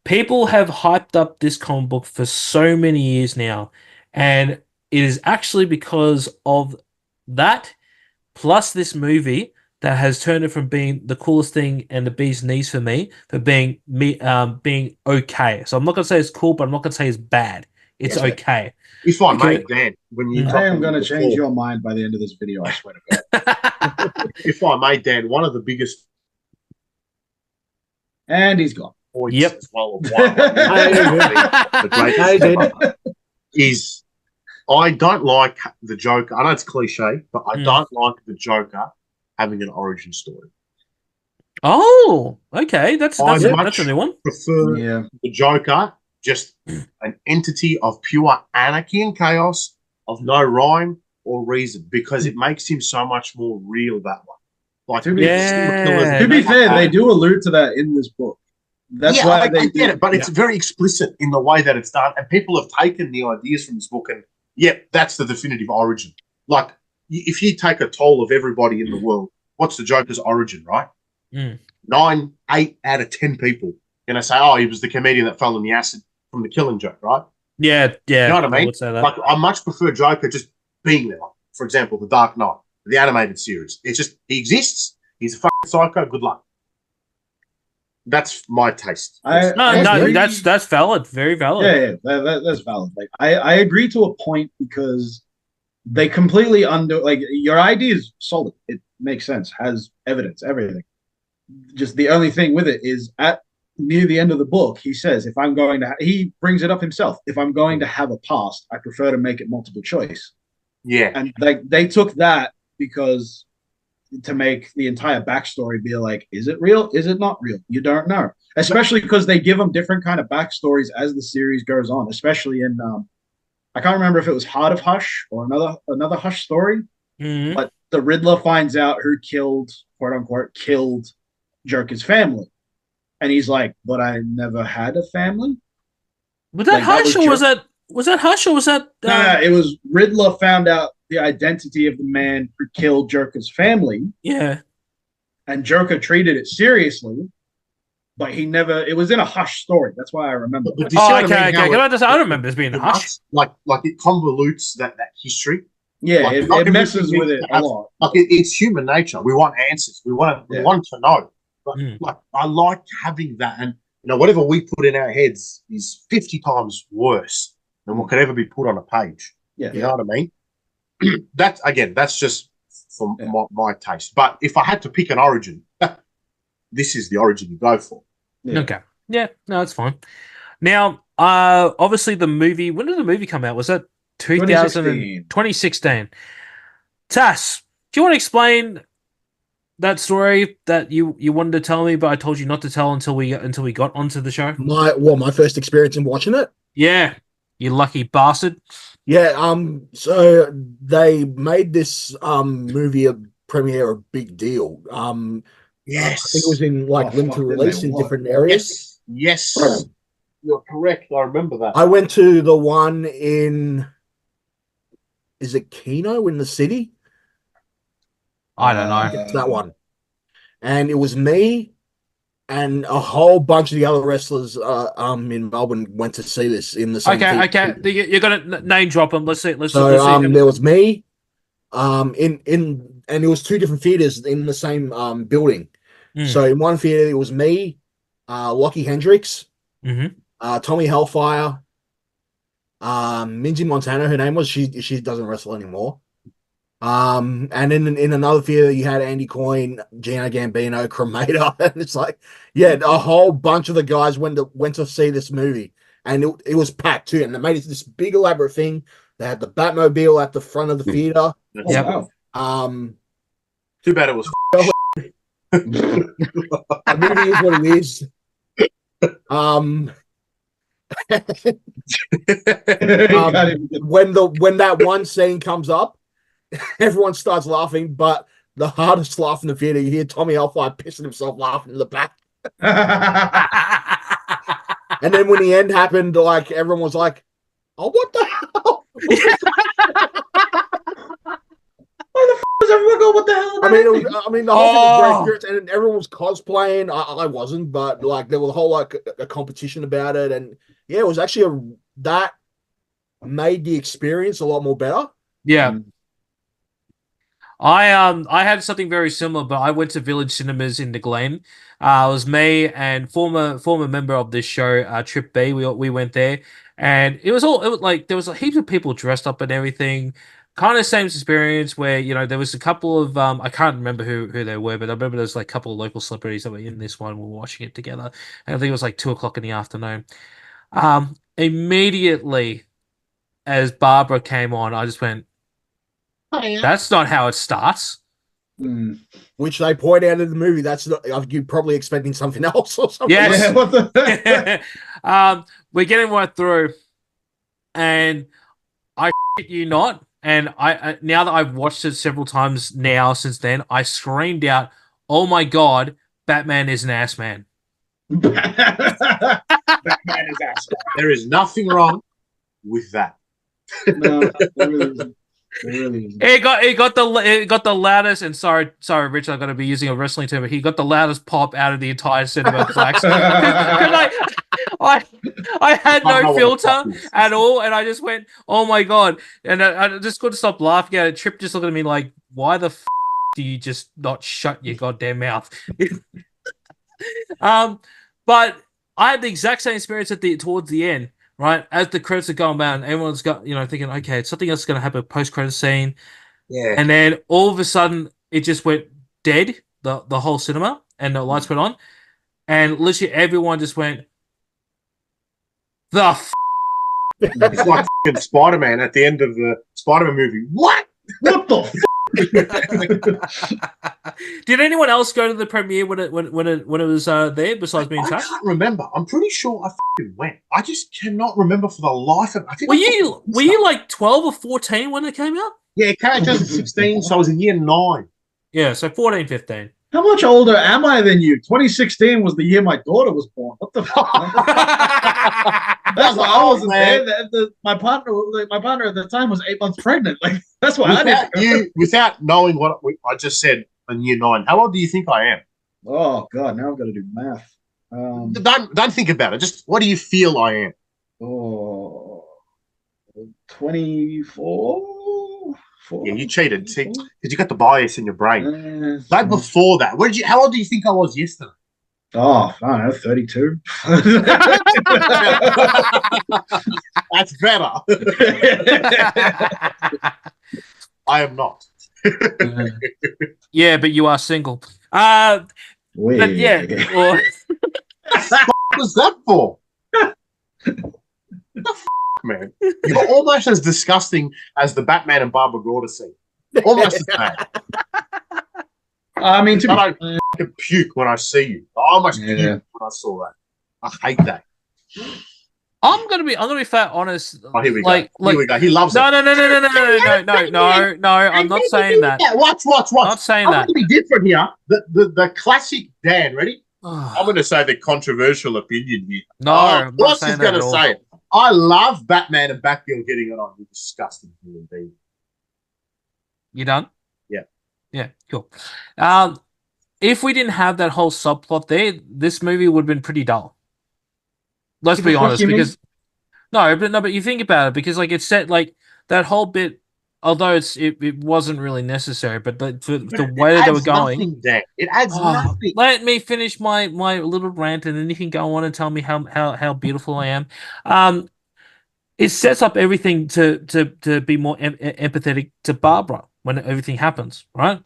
People have hyped up this comic book for so many years now, and it is actually because of that plus this movie that has turned it from being the coolest thing and the bee's knees for me for being okay. So I'm not going to say it's cool, but I'm not going to say it's bad. It's okay. If I may, Dan, when you I am going to change your mind by the end of this video, I swear to God. If I may, Dan, one of the biggest and he's gone. points Yep. as well of why the greatest is I don't like the Joker. I know it's cliche, but I don't like the Joker having an origin story. Oh, okay. That's I a much new one. prefer the Joker just an entity of pure anarchy and chaos, of no rhyme or reason, because it makes him so much more real that way. Like, To be- Yeah. To be fair, they do allude to that in this book. That's yeah, why I they get it, but it's very explicit in the way that it's done, and people have taken the ideas from this book and, that's the definitive origin. Like, if you take a toll of everybody in the world, what's the Joker's origin, right? 8 out of 10 people gonna say, "Oh, he was the comedian that fell in the acid from the Killing Joke," right? Yeah. You know what I mean? would say that. Like, I much prefer Joker just being there. Like, for example, The Dark Knight, the animated series. It's just he exists. He's a fucking psycho. Good luck. That's my taste. No, that's valid. Very valid. That's valid. Like I agree to a point because they completely like your idea is solid. It makes sense, has evidence, everything. Just the only thing with it is at near the end of the book, he says, if I'm going to, he brings it up himself. If I'm going to have a past, I prefer to make it multiple choice. Yeah. And like they took that because to make the entire backstory be like, is it real? Is it not real? You don't know. Especially because they give them different kind of backstories as the series goes on, especially in I can't remember if it was Heart of Hush or another Hush story. But the Riddler finds out who killed, quote unquote, killed Joker's family. And he's like, but I never had a family. Was that Hush or was that Hush or was that No, it was Riddler found out the identity of the man who killed Joker's family. Yeah. And Joker treated it seriously, but he never, it was in a Hush story. That's why I remember. Okay. I don't remember this being a Hush. Like it convolutes that history. Yeah, like, it messes with it a lot. Like it's human nature. We want answers. We want to know. But like I like having that, and whatever we put in our heads is 50 times worse than what could ever be put on a page. Yeah, you know what I mean. That's just for my taste. But if I had to pick an origin, this is the origin you go for. Yeah. Okay. Yeah. No, that's fine. Now, obviously the movie. When did the movie come out? Was that 2016? Tass, do you want to explain that story that you wanted to tell me, but I told you not to tell until we got onto the show? My first experience in watching it? Yeah, you lucky bastard. Yeah, so they made this movie premiere a big deal. Yes. I think it was in limited release in different areas. Yes. You're correct. I remember that. I went to the one in, is it Kino in the city? I don't know. It's that one. And it was me and a whole bunch of the other wrestlers in Melbourne went to see this in the same Okay. You're gonna name drop them. Let's see. Let's see. There was me, and it was two different theaters in the same building. So in one theater it was me, Lockie Hendricks, Tommy Hellfire, Minzy Montana, her name was. She doesn't wrestle anymore. And in another theater you had Andy Coyne, Gino Gambino, Cremator, and it's like, a whole bunch of the guys went to see this movie, and it was packed too, and they made it this big elaborate thing. They had the Batmobile at the front of the theater. Too bad it was. The movie is what it is. When that one scene comes up, everyone starts laughing, but the hardest laugh in the theater, you hear Tommy Hellfire pissing himself laughing in the back. And then when the end happened, everyone was like, "Oh, what the hell?" Why the f was everyone going, what the hell? I mean, the whole thing was great experience, and everyone was cosplaying. I wasn't, but there was a whole a competition about it, and it was actually that made the experience a lot more better. Yeah. I had something very similar, but I went to Village Cinemas in the Glen. It was me and former member of this show, Trip B. We went there, and it was there was heaps of people dressed up and everything. Kind of same experience where there was a couple of I can't remember who they were, but I remember there was a couple of local celebrities that were in this one. We were watching it together, and I think it was 2:00 in the afternoon. Immediately as Barbara came on, I just went, "That's not how it starts." Which they point out in the movie. That's not. You're probably expecting something else or something. Yes. We're getting right through, and I shit you not. and I now that I've watched it several times now since then, I screamed out, "Oh my god, Batman is an ass man." Batman is ass. There is nothing wrong with that. No, there really isn't. There really isn't. It got the loudest, and sorry, Rich, I'm going to be using a wrestling term, but he got the loudest pop out of the entire cinema. I had no filter at all, and I just went, "Oh my god!" And I just couldn't stop laughing at it. Trip just looked at me like, "Why the do you just not shut your goddamn mouth?" But I had the exact same experience towards the end. Right as the credits are going down, everyone's got thinking, okay, something else is going to happen. Post-credit scene, Yeah. and then all of a sudden it just went dead. The whole cinema and the lights went on, and literally everyone just went, "The It's like fucking Spider-Man at the end of the Spider-Man movie. What? What the? Did anyone else go to the premiere when it was there besides me and I Tass? can't remember. I'm pretty sure I fucking went. I just cannot remember for the life of me. Were you like 12 or 14 when it came out? Yeah, it came out in 2016, so I was in year 9. Yeah, so 14, 15. How much older am I than you? 2016 was the year my daughter was born. What the fuck? That's why I wasn't there. My partner at the time was 8 months pregnant. Like that's why without knowing what I just said in year 9. How old do you think I am? Oh God, now I've got to do math. Don't think about it. Just what do you feel I am? 24. Yeah, you cheated. See, because you got the bias in your brain. Like before that, how old do you think I was yesterday? Oh, I don't know, 32. That's better. I am not. Yeah, but you are single. But yeah. Well, What was that for? The man. You're almost as disgusting as the Batman and Barbara Gordon scene. Almost as bad. I mean, I fucking puke when I see you. I almost puked when I saw that. I hate that. I'm gonna be fat honest. Oh, here we go. Here we go. He loves no, it. No. I'm not saying that. Watch. Not saying I'm that. going to be different here. The classic Dan. Ready? I'm going to say the controversial opinion here. No, I'm not saying that going to say it. I love Batman and Batgirl getting it on. You're disgusting human being. You done? Yeah. Yeah, cool. If we didn't have that whole subplot there, this movie would have been pretty dull. Let's be honest, because but you think about it, because like it's set like that whole bit, although it wasn't really necessary, but the way that they were going, it adds nothing. Let me finish my little rant, and then you can go on and tell me how beautiful I am. It sets up everything to be more empathetic to Barbara when everything happens, right?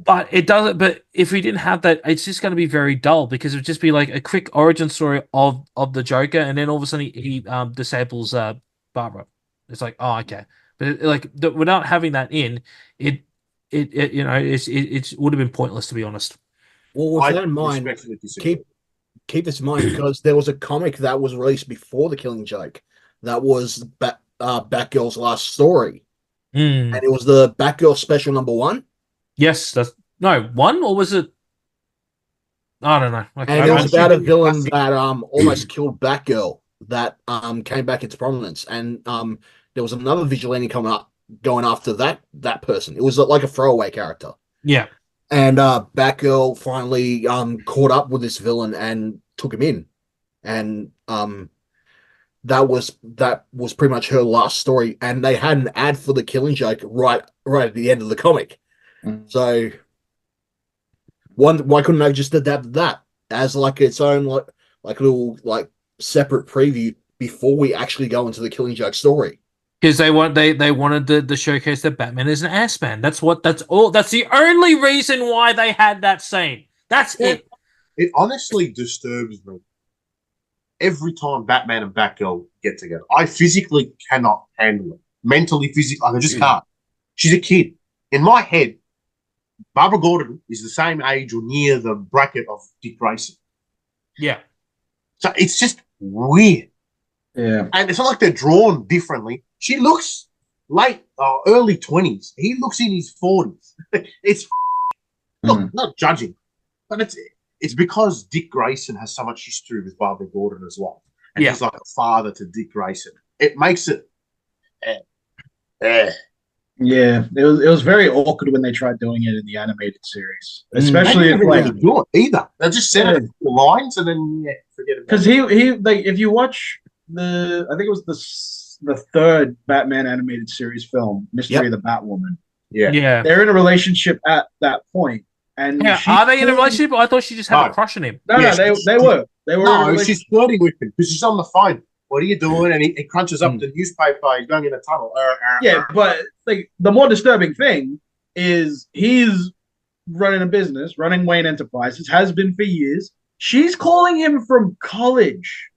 But it doesn't. But if we didn't have that, it's just going to be very dull, because it would just be like a quick origin story of the Joker, and then all of a sudden he disables Barbara. It's like, oh, okay. But without having that in it would have been pointless, to be honest. Well, with that in mind, keep this in mind, because there was a comic that was released before The Killing Joke that was Batgirl's last story, and it was the Batgirl special #1. Yes, that's one, or was it? I don't know. And it was about a villain that almost killed Batgirl that came back into prominence, and there was another vigilante going after that person. It was like a throwaway character. Yeah. And Batgirl finally caught up with this villain and took him in, and that was pretty much her last story. And they had an ad for The Killing Joke right at the end of the comic. So why couldn't they just adapt that as like its own like little like separate preview before we actually go into the Killing Joke story? Because they wanted the showcase that Batman is an ass man. That's all. That's the only reason why they had that scene. That's it. It honestly disturbs me every time Batman and Batgirl get together. I physically cannot handle it. Mentally, physically, I just can't. She's a kid. In my head, Barbara Gordon is the same age or near the bracket of Dick Grayson. Yeah. So it's just weird. Yeah. And it's not like they're drawn differently. She looks early 20s. He looks in his 40s. It's not judging, but it's because Dick Grayson has so much history with Barbara Gordon as well, and he's like a father to Dick Grayson. It makes it. Yeah, it was very awkward when they tried doing it in the animated series, especially if like really do it either. They just said it the lines and then forget it. Because he like if you watch I think it was the third Batman animated series film, Mystery of the Batwoman. Yeah. They're in a relationship at that point, and are they in a relationship? I thought she just had a crush on him. No, they were. No, she's flirting with him because she's on the phone. What are you doing? And he crunches up the newspaper. He's going in a tunnel. Yeah, but like the more disturbing thing is he's running a business, running Wayne Enterprises, has been for years. She's calling him from college.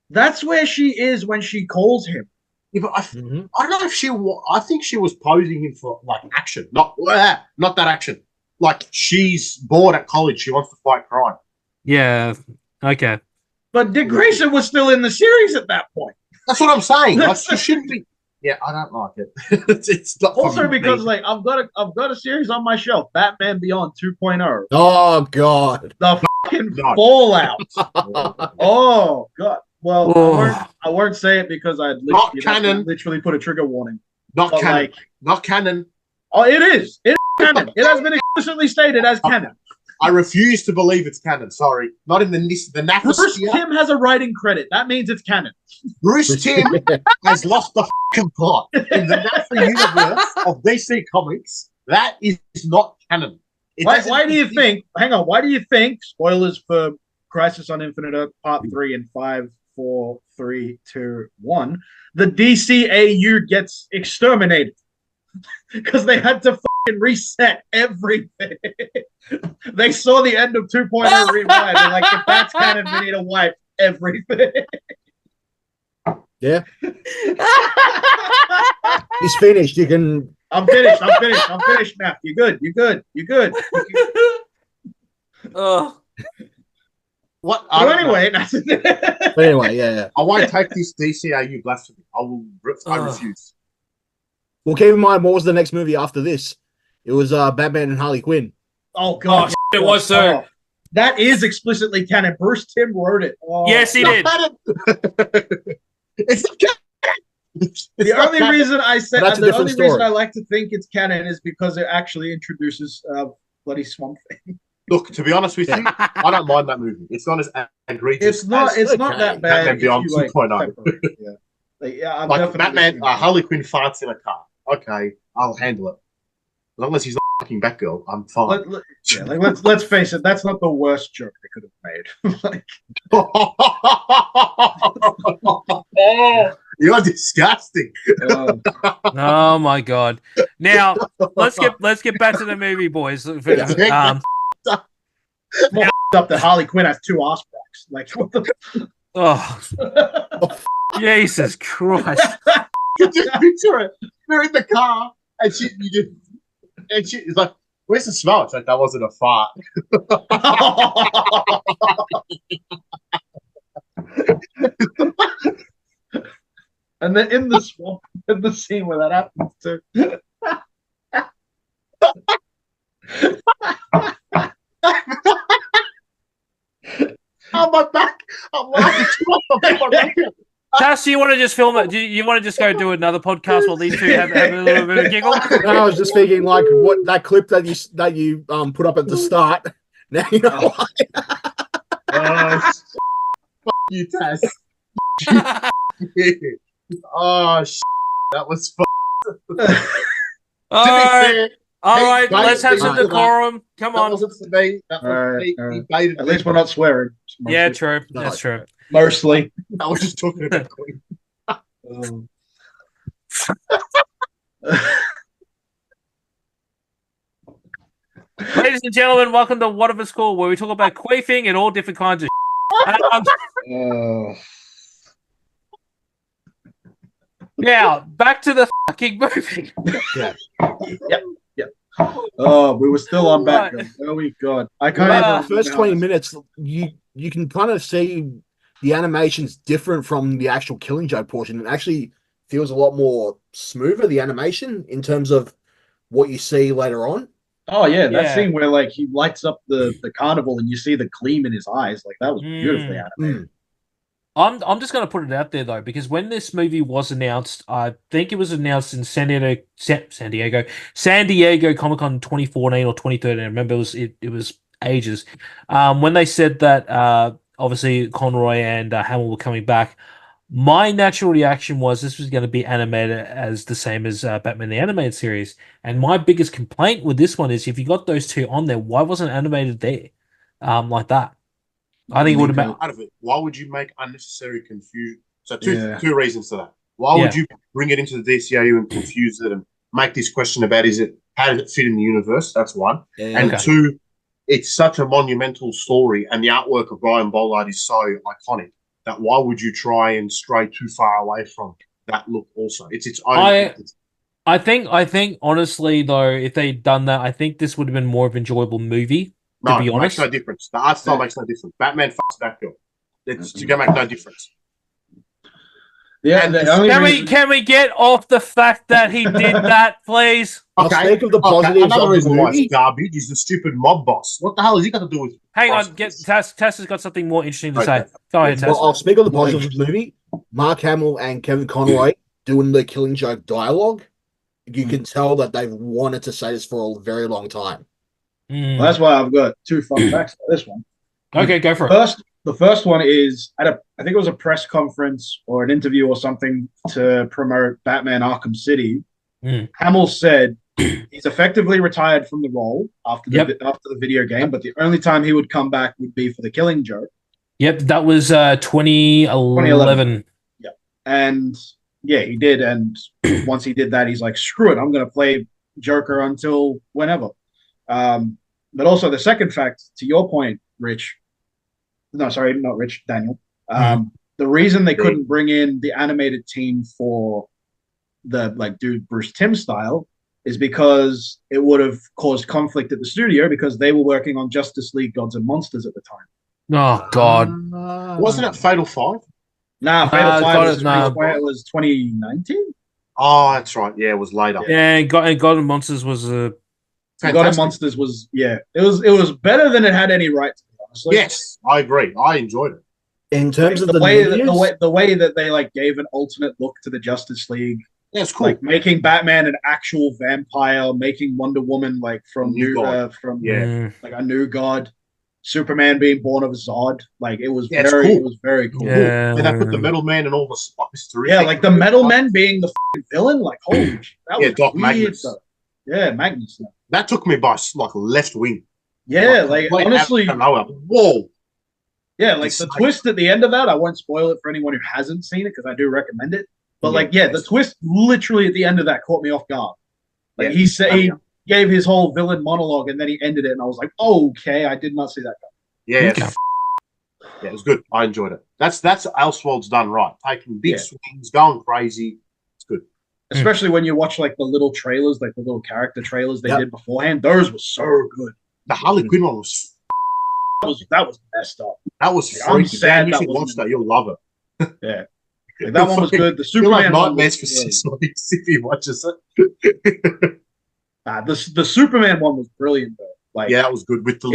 That's where she is when she calls him. Yeah, but I don't know if I think she was posing him for like action, not that action. Like she's bored at college. She wants to fight crime. Yeah. Okay. But Dick Grayson was still in the series at that point. That's what I'm saying. Like, she shouldn't be. Yeah, I don't like it. It's not also because like I've got a series on my shelf, Batman Beyond 2.0. Oh God, the fucking fallout. Oh God. Well, I won't say it because I'd literally put a trigger warning. Not canon. Like, not canon. Oh, it is. It is canon. It has been explicitly stated as canon. I refuse to believe it's canon. Sorry, not in the NAFTA. Bruce Timm has a writing credit. That means it's canon. Bruce Timm has lost the fucking plot in the NAFTA universe of DC Comics. That is not canon. Why do you think? Hang on. Why do you think? Spoilers for Crisis on Infinite Earth Part 3 in 5, 4, 3, 2, 1. The DCAU gets exterminated because they had to fucking reset everything. They saw the end of 2.0 rewind. They're like, if that's canon, we need to wipe everything. Yeah. He's finished. You can. I'm finished now. You're good. Oh. What? So anyway, yeah. I won't take this DCAU blasphemy. I refuse. Well, keep in mind, what was the next movie after this? It was Batman and Harley Quinn. Oh God, it was so. That is explicitly canon. Bruce Timm wrote it. Oh. Yes, he did. It's canon. The only reason I said the only reason I like to think it's canon is because it actually introduces bloody Swamp Thing. Look, to be honest with you, I don't mind that movie. It's not as egregious. It's not that bad. Batman Beyond 2.0. Yeah, like Batman, Harley Quinn farts in a car. Okay, I'll handle it. As long as he's not fucking Batgirl, I'm fine. Let's face it, that's not the worst joke they could have made. You're disgusting. Oh my God! Now let's get back to the movie, boys. Up that Harley Quinn has 2 ass cracks. Like what the? Oh, Jesus Christ! You just picture it. They're in the car, and she is like, "Where's the smell?" It's like that wasn't a fart. And then in the swamp, in the scene where that happens too. On my back, I'm laughing. Tass, you want to just film it? Do you want to just go do another podcast while these two have a little bit of giggle? No, I was just thinking, like, what that clip that you put up at the start. Now you know why. Fuck you, Tass. Oh, that was fun. All right, let's have some decorum. Come on. That wasn't for me. That was me. At least we're not swearing. Yeah, true. That's true. Mostly. I was just talking about Queen. Ladies and gentlemen, welcome to What of a School, where we talk about queefing and all different kinds of Now, back to the fucking movie. Yeah. Yep. Oh, we were still on Batgirl. Oh, my God. I can't the first 20 minutes, you can kind of see the animation's different from the actual Killing Joke portion. It actually feels a lot more smoother, the animation, in terms of what you see later on. Oh yeah, that Yeah. scene where like he lights up the carnival and you see the gleam in his eyes, like that was beautifully animated. I'm just going to put it out there though, because when this movie was announced, I think it was announced in San Diego Comic Con 2014 or 2013. I remember it was ages. When they said that obviously Conroy and Hamill were coming back, my natural reaction was this was going to be animated as the same as Batman the Animated Series. And my biggest complaint with this one is if you got those two on there, why wasn't it animated there like that? I think it would have been out of it. Why would you make unnecessary confusion? So two reasons to that. Why would you bring it into the DCAU and confuse it and make this question about how does it fit in the universe? That's one. And two, it's such a monumental story, and the artwork of Brian Bollard is so iconic that why would you try and stray too far away from that look? Also, it's its own. I think honestly though, if they'd done that, I think this would have been more of an enjoyable movie. To be honest, it makes no difference. The art style makes no difference. Batman fucks Batgirl. It's gonna make no difference. Yeah, can we get off the fact that he did that, please? I'll speak of the positives another of reason the why movie. it's garbage is the stupid mob boss. What the hell has he got to do with? Hang on, Tass has got something more interesting to say. Go ahead, Tass. Well, I'll speak of the positives of the movie. Mark Hamill and Kevin Conroy doing the Killing Joke dialogue. You can tell that they've wanted to say this for a very long time. Well, that's why I've got two fun facts for this one. Okay, go for it. The first one is I think it was a press conference or an interview or something to promote Batman Arkham City. Hamill said he's effectively retired from the role after the video game, but the only time he would come back would be for the Killing Joke. Yep, that was 2011. Yeah, and yeah, he did. And once he did that, he's like, "Screw it, I'm going to play Joker until whenever." But also the second fact, to your point, Rich. No, sorry, not Rich, Daniel. The reason they couldn't bring in the animated team for the Bruce Timm style is because it would have caused conflict at the studio because they were working on Justice League Gods and Monsters at the time. Oh God! Wasn't it Fatal 5? Nah, Fatal 5 was 2019. Oh, that's right. Yeah, it was later. Yeah, and God and Monsters was a. God and Monsters was it was better than it had any right to be, honestly. Yes, I agree. I enjoyed it. In terms of the way that they gave an alternate look to the Justice League. Yeah, it's cool. Like making Batman an actual vampire, making Wonder Woman like from a new god, Superman being born of Zod. Like it was very cool. Yeah. And they put the Metal Man and all the mystery. Yeah, like the Metal Man being the villain. Like holy, that was Doc weird. Magnus. Yeah, Magnus. That took me by left wing. Yeah, like honestly, whoa. Yeah, like the twist at the end of that, I won't spoil it for anyone who hasn't seen it because I do recommend it. But the twist literally at the end of that caught me off guard. Like he said, he gave his whole villain monologue and then he ended it, and I was like, oh, okay, I did not see that coming. Yeah, it was good. I enjoyed it. That's Elseworlds done right, taking big swings, going crazy. It's good, especially when you watch like the little trailers, like the little character trailers they did beforehand. Those were so good. The Harley Quinn one was. That was messed up. That was freaky. You should watch that. You'll love it. Yeah. Like, that one was good. The Superman one nightmares for if he watches it. The Superman one was brilliant though. Like that was good with the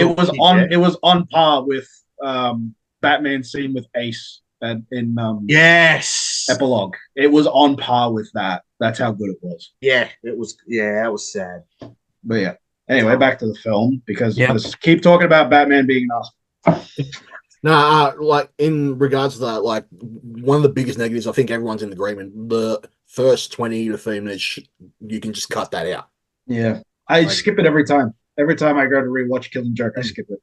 it was on par with Batman's scene with Ace in Epilogue. It was on par with that. That's how good it was. Yeah, it was. Yeah, that was sad. But yeah. Anyway, back to the film because let's keep talking about Batman being awesome. Like in regards to that, like one of the biggest negatives, I think everyone's in agreement. The first 20 to 30 minutes, you can just cut that out. Yeah, I skip it every time. Every time I go to rewatch Killing Joke, I skip it.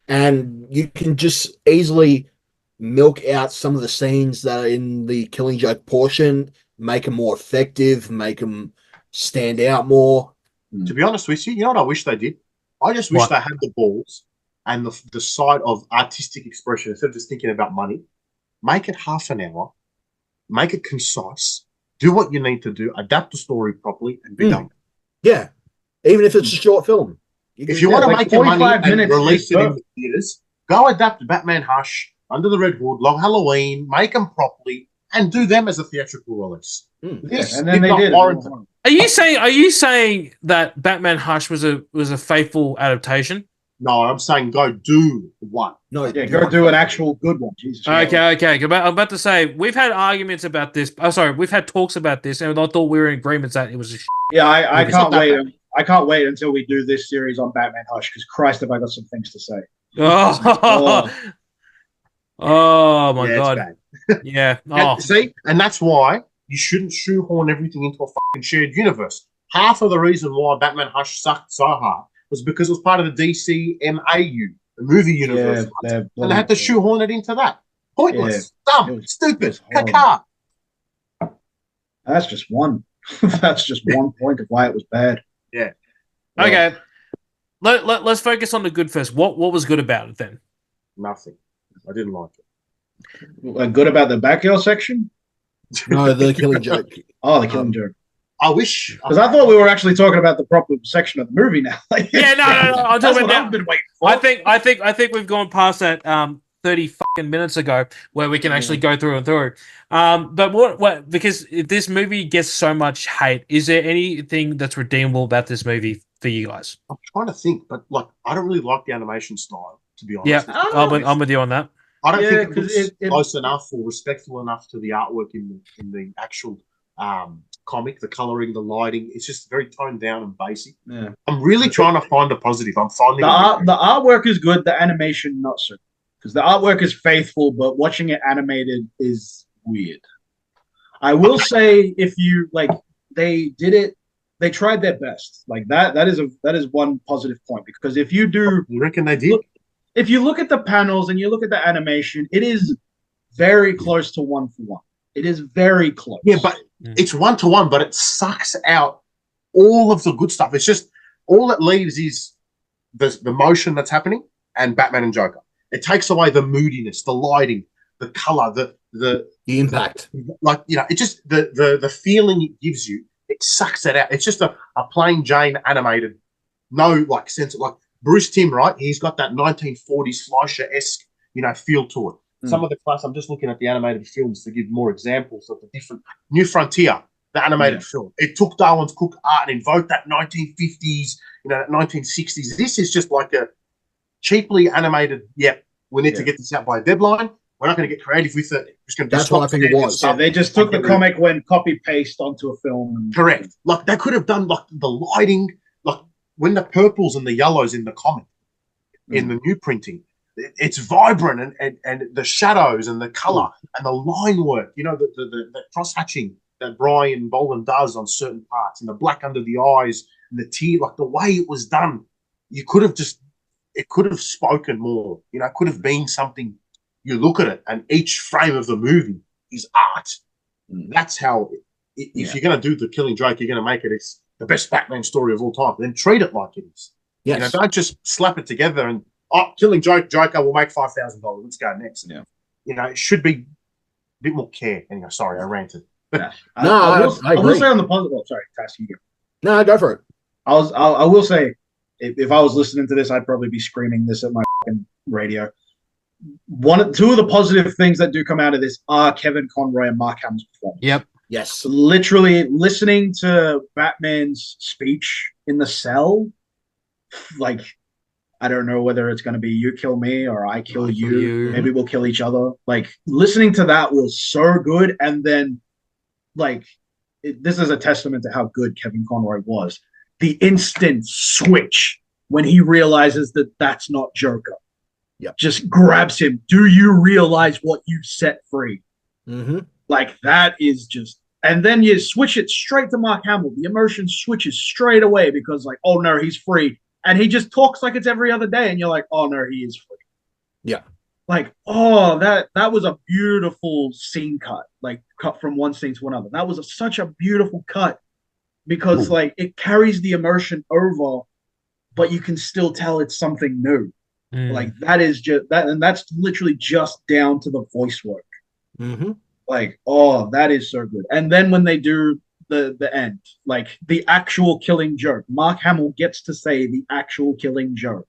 And you can just easily milk out some of the scenes that are in the Killing Joke portion, make them more effective, make them stand out more. To be honest with you, you know what I wish they did? I just wish they had the balls and the side of artistic expression instead of just thinking about money. Make it half an hour, make it concise, do what you need to do, adapt the story properly, and be done. Yeah, even if it's a short film. If you want to make your money and release it in the theaters, go adapt Batman Hush, Under the Red Hood, Long Halloween, make them properly, and do them as a theatrical release. This and then they not did. warrant it. Are you saying that Batman Hush was a faithful adaptation? No, I'm saying go do one. No, Yeah, go do an actual good one. Jesus. Okay. I'm about to say we've had arguments about this. Oh, sorry, we've had talks about this, and I thought we were in agreement that it was. Yeah, I It's can't not that wait. bad. I can't wait until we do this series on Batman Hush, because Christ, have I got some things to say. Oh my Yeah, god. it's bad. Yeah. And, see, and that's why you shouldn't shoehorn everything into a fucking shared universe. Half of the reason why Batman Hush sucked so hard was because it was part of the DCMAU, the movie universe, and they had to shoehorn it into that. Pointless, dumb, stupid, caca. That's just one. That's just one point of why it was bad. Yeah. Okay. Let's focus on the good first. What was good about it then? Nothing. I didn't like it. Good about the Batgirl section? No, the Killing Joke. Oh, the Killing Joke. I wish, because I thought we were actually talking about the proper section of the movie now. Yeah, no. I'm talking about I've been waiting for. I think we've gone past that 30 fucking minutes ago where we can actually go through and through. But what because if this movie gets so much hate, is there anything that's redeemable about this movie for you guys? I'm trying to think, but like I don't really like the animation style, to be honest. Yeah, I'm with you on that. I don't think it's close enough or respectful enough to the artwork in the actual comic, the coloring, the lighting. It's just very toned down and basic. Yeah. I'm really trying to find a positive. I'm finding the artwork is good, the animation not so. Because the artwork is faithful, but watching it animated is weird. I will say, if you like, they did it. They tried their best. Like that is one positive point, because if you do, you reckon they did? If you look at the panels and you look at the animation, it is very close to 1-for-1. It is very close. Yeah, but it's 1-to-1, but it sucks out all of the good stuff. It's just all it leaves is the motion that's happening and Batman and Joker. It takes away the moodiness, the lighting, the color, the impact. Like, you know, it just the feeling it gives you, it sucks it out. It's just a plain Jane animated, no like sense of, like Bruce Timm, right? He's got that 1940s Fleischer-esque, you know, feel to it. Some of the class, I'm just looking at the animated films to give more examples of the different. New Frontier, the animated film. It took Darwin's Cook art and invoked that 1950s, you know, that 1960s. This is just like a cheaply animated, we need to get this out by a deadline. We're not going to get creative with it. Just going to That's what I think it was. Yeah, they just took the comic when copy-paste onto a film. Correct. Like, they could have done, like, the lighting, like, when the purples and the yellows in the comic, in the new printing, it's vibrant, and the shadows and the color and the line work, you know, the cross-hatching that Brian Boland does on certain parts, and the black under the eyes and the tear, like the way it was done, it could have spoken more, you know, it could have been something. You look at it and each frame of the movie is art. That's how, if you're going to do the Killing Joke, you're going to make it, it's the best Batman story of all time, then treat it like it is. Yes. You know, don't just slap it together and, Killing Joke, Joker will make $5,000. Let's go next. Yeah. You know, it should be a bit more care. Anyway, sorry, I ranted. Yeah. I will say on the positive. Oh, sorry, Tass, you go. No, go for it. I will say, if I was listening to this, I'd probably be screaming this at my radio. Two of the positive things that do come out of this are Kevin Conroy and Mark Hamill's performance. Yep. Yes. Literally listening to Batman's speech in the cell, like, I don't know whether it's going to be you kill me or I kill you. Maybe we'll kill each other. Like, listening to that was so good. And then, like, this is a testament to how good Kevin Conroy was. The instant switch when he realizes that that's not Joker. Yep. Just grabs him. Do you realize what you set free? Mm-hmm. Like, that is just... And then you switch it straight to Mark Hamill. The emotion switches straight away because, like, oh, no, he's free. And he just talks like it's every other day. And you're like, oh, no, he is free. Yeah. Like, oh, that was a beautiful scene cut. Like, cut from one scene to another. That was such a beautiful cut because, like, it carries the emotion over, but you can still tell it's something new. Like, that is just that, and that's literally just down to the voice work. Mm-hmm. Like, oh, that is so good. And then when they do the end, like the actual Killing Joke, Mark Hamill gets to say the actual Killing Joke,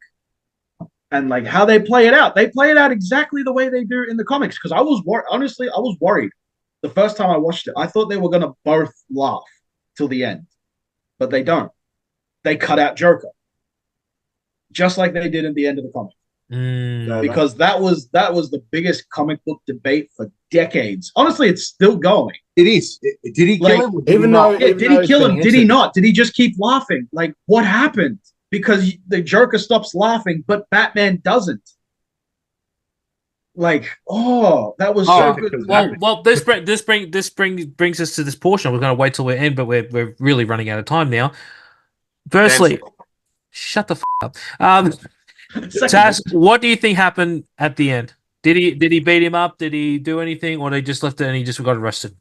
and like how they play it out exactly the way they do in the comics. Because I was honestly, I was worried the first time I watched it, I thought they were gonna both laugh till the end, but they don't. They cut out Joker, just like they did at the end of the comic. Because that was the biggest comic book debate for decades. Honestly, it's still going. It is. Did he kill him? Even though, Did he kill him? Did he not? Did he just keep laughing? Like, what happened? Because the Joker stops laughing, but Batman doesn't. Like, that was so good. Well, this brings us to this portion. We're going to wait till we end, but we're really running out of time now. Firstly, shut the up. Tass, what do you think happened at the end? Did he beat him up? Did he do anything, or they just left it and he just got arrested?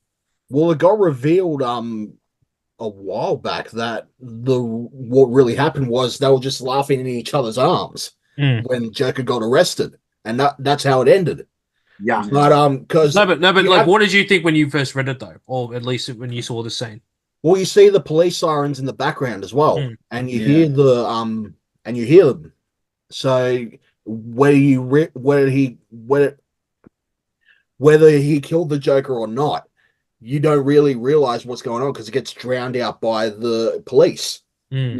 Well, it got revealed a while back that what really happened was they were just laughing in each other's arms when Joker got arrested, and that's how it ended. Yeah, but because what did you think when you first read it though, or at least when you saw the scene? Well, you see the police sirens in the background as well, and you hear them. So whether he killed the Joker or not, you don't really realize what's going on because it gets drowned out by the police. And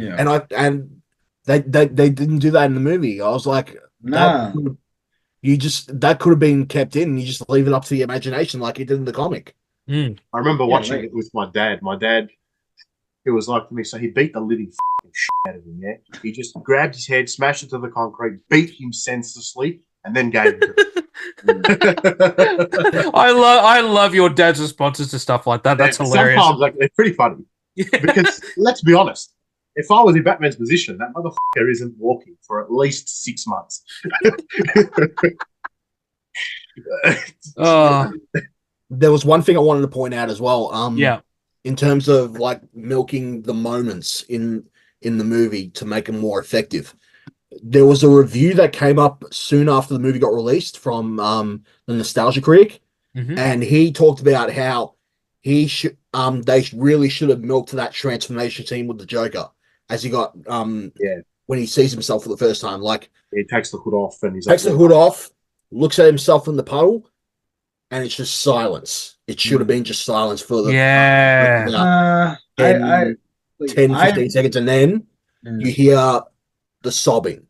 they didn't do that in the movie. I was like, that could have been kept in. You just leave it up to the imagination like it did in the comic. I remember watching it with my dad. My dad, it was like to me, so he beat the living shit out of him, yeah? He just grabbed his head, smashed it to the concrete, beat him senselessly, and then gave him I love your dad's responses to stuff like that. That's hilarious. Sometimes they're pretty funny. Because let's be honest, if I was in Batman's position, that motherfucker isn't walking for at least 6 months. There was one thing I wanted to point out as well. In terms of like milking the moments in the movie to make them more effective. There was a review that came up soon after the movie got released from the Nostalgia Critic, and he talked about how they really should have milked that transformation scene with the Joker as he got when he sees himself for the first time. Like he takes the hood off and looks at himself in the puddle, and it's just silence. It should have been just silence for the 10, 15 seconds, and then you hear the sobbing.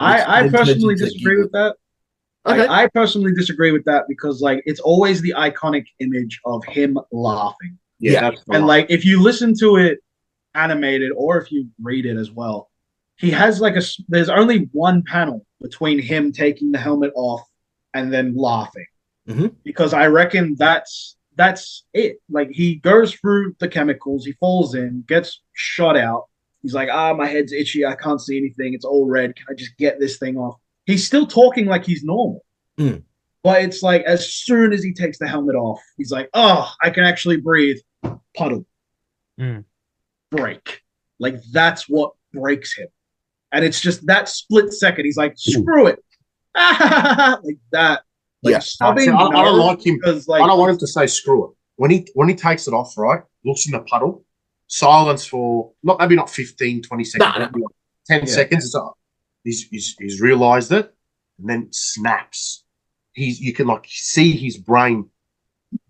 I personally disagree with that. Okay. I personally disagree with that because like it's always the iconic image of him laughing. And like if you listen to it animated or if you read it as well, he has like there's only one panel between him taking the helmet off and then laughing. Because I reckon that's it. Like he goes through the chemicals, he falls in, gets shot out. He's like, my head's itchy. I can't see anything. It's all red. Can I just get this thing off? He's still talking like he's normal. But it's like as soon as he takes the helmet off, he's like, I can actually breathe. Puddle. Break. Like that's what breaks him. And it's just that split second. He's like, screw it. Like that. Like, I don't like him because I don't want him to say screw it. When he takes it off, right, looks in the puddle, silence for maybe not 15, 20 seconds, maybe like 10 seconds. He's realized it and then snaps. You can like see his brain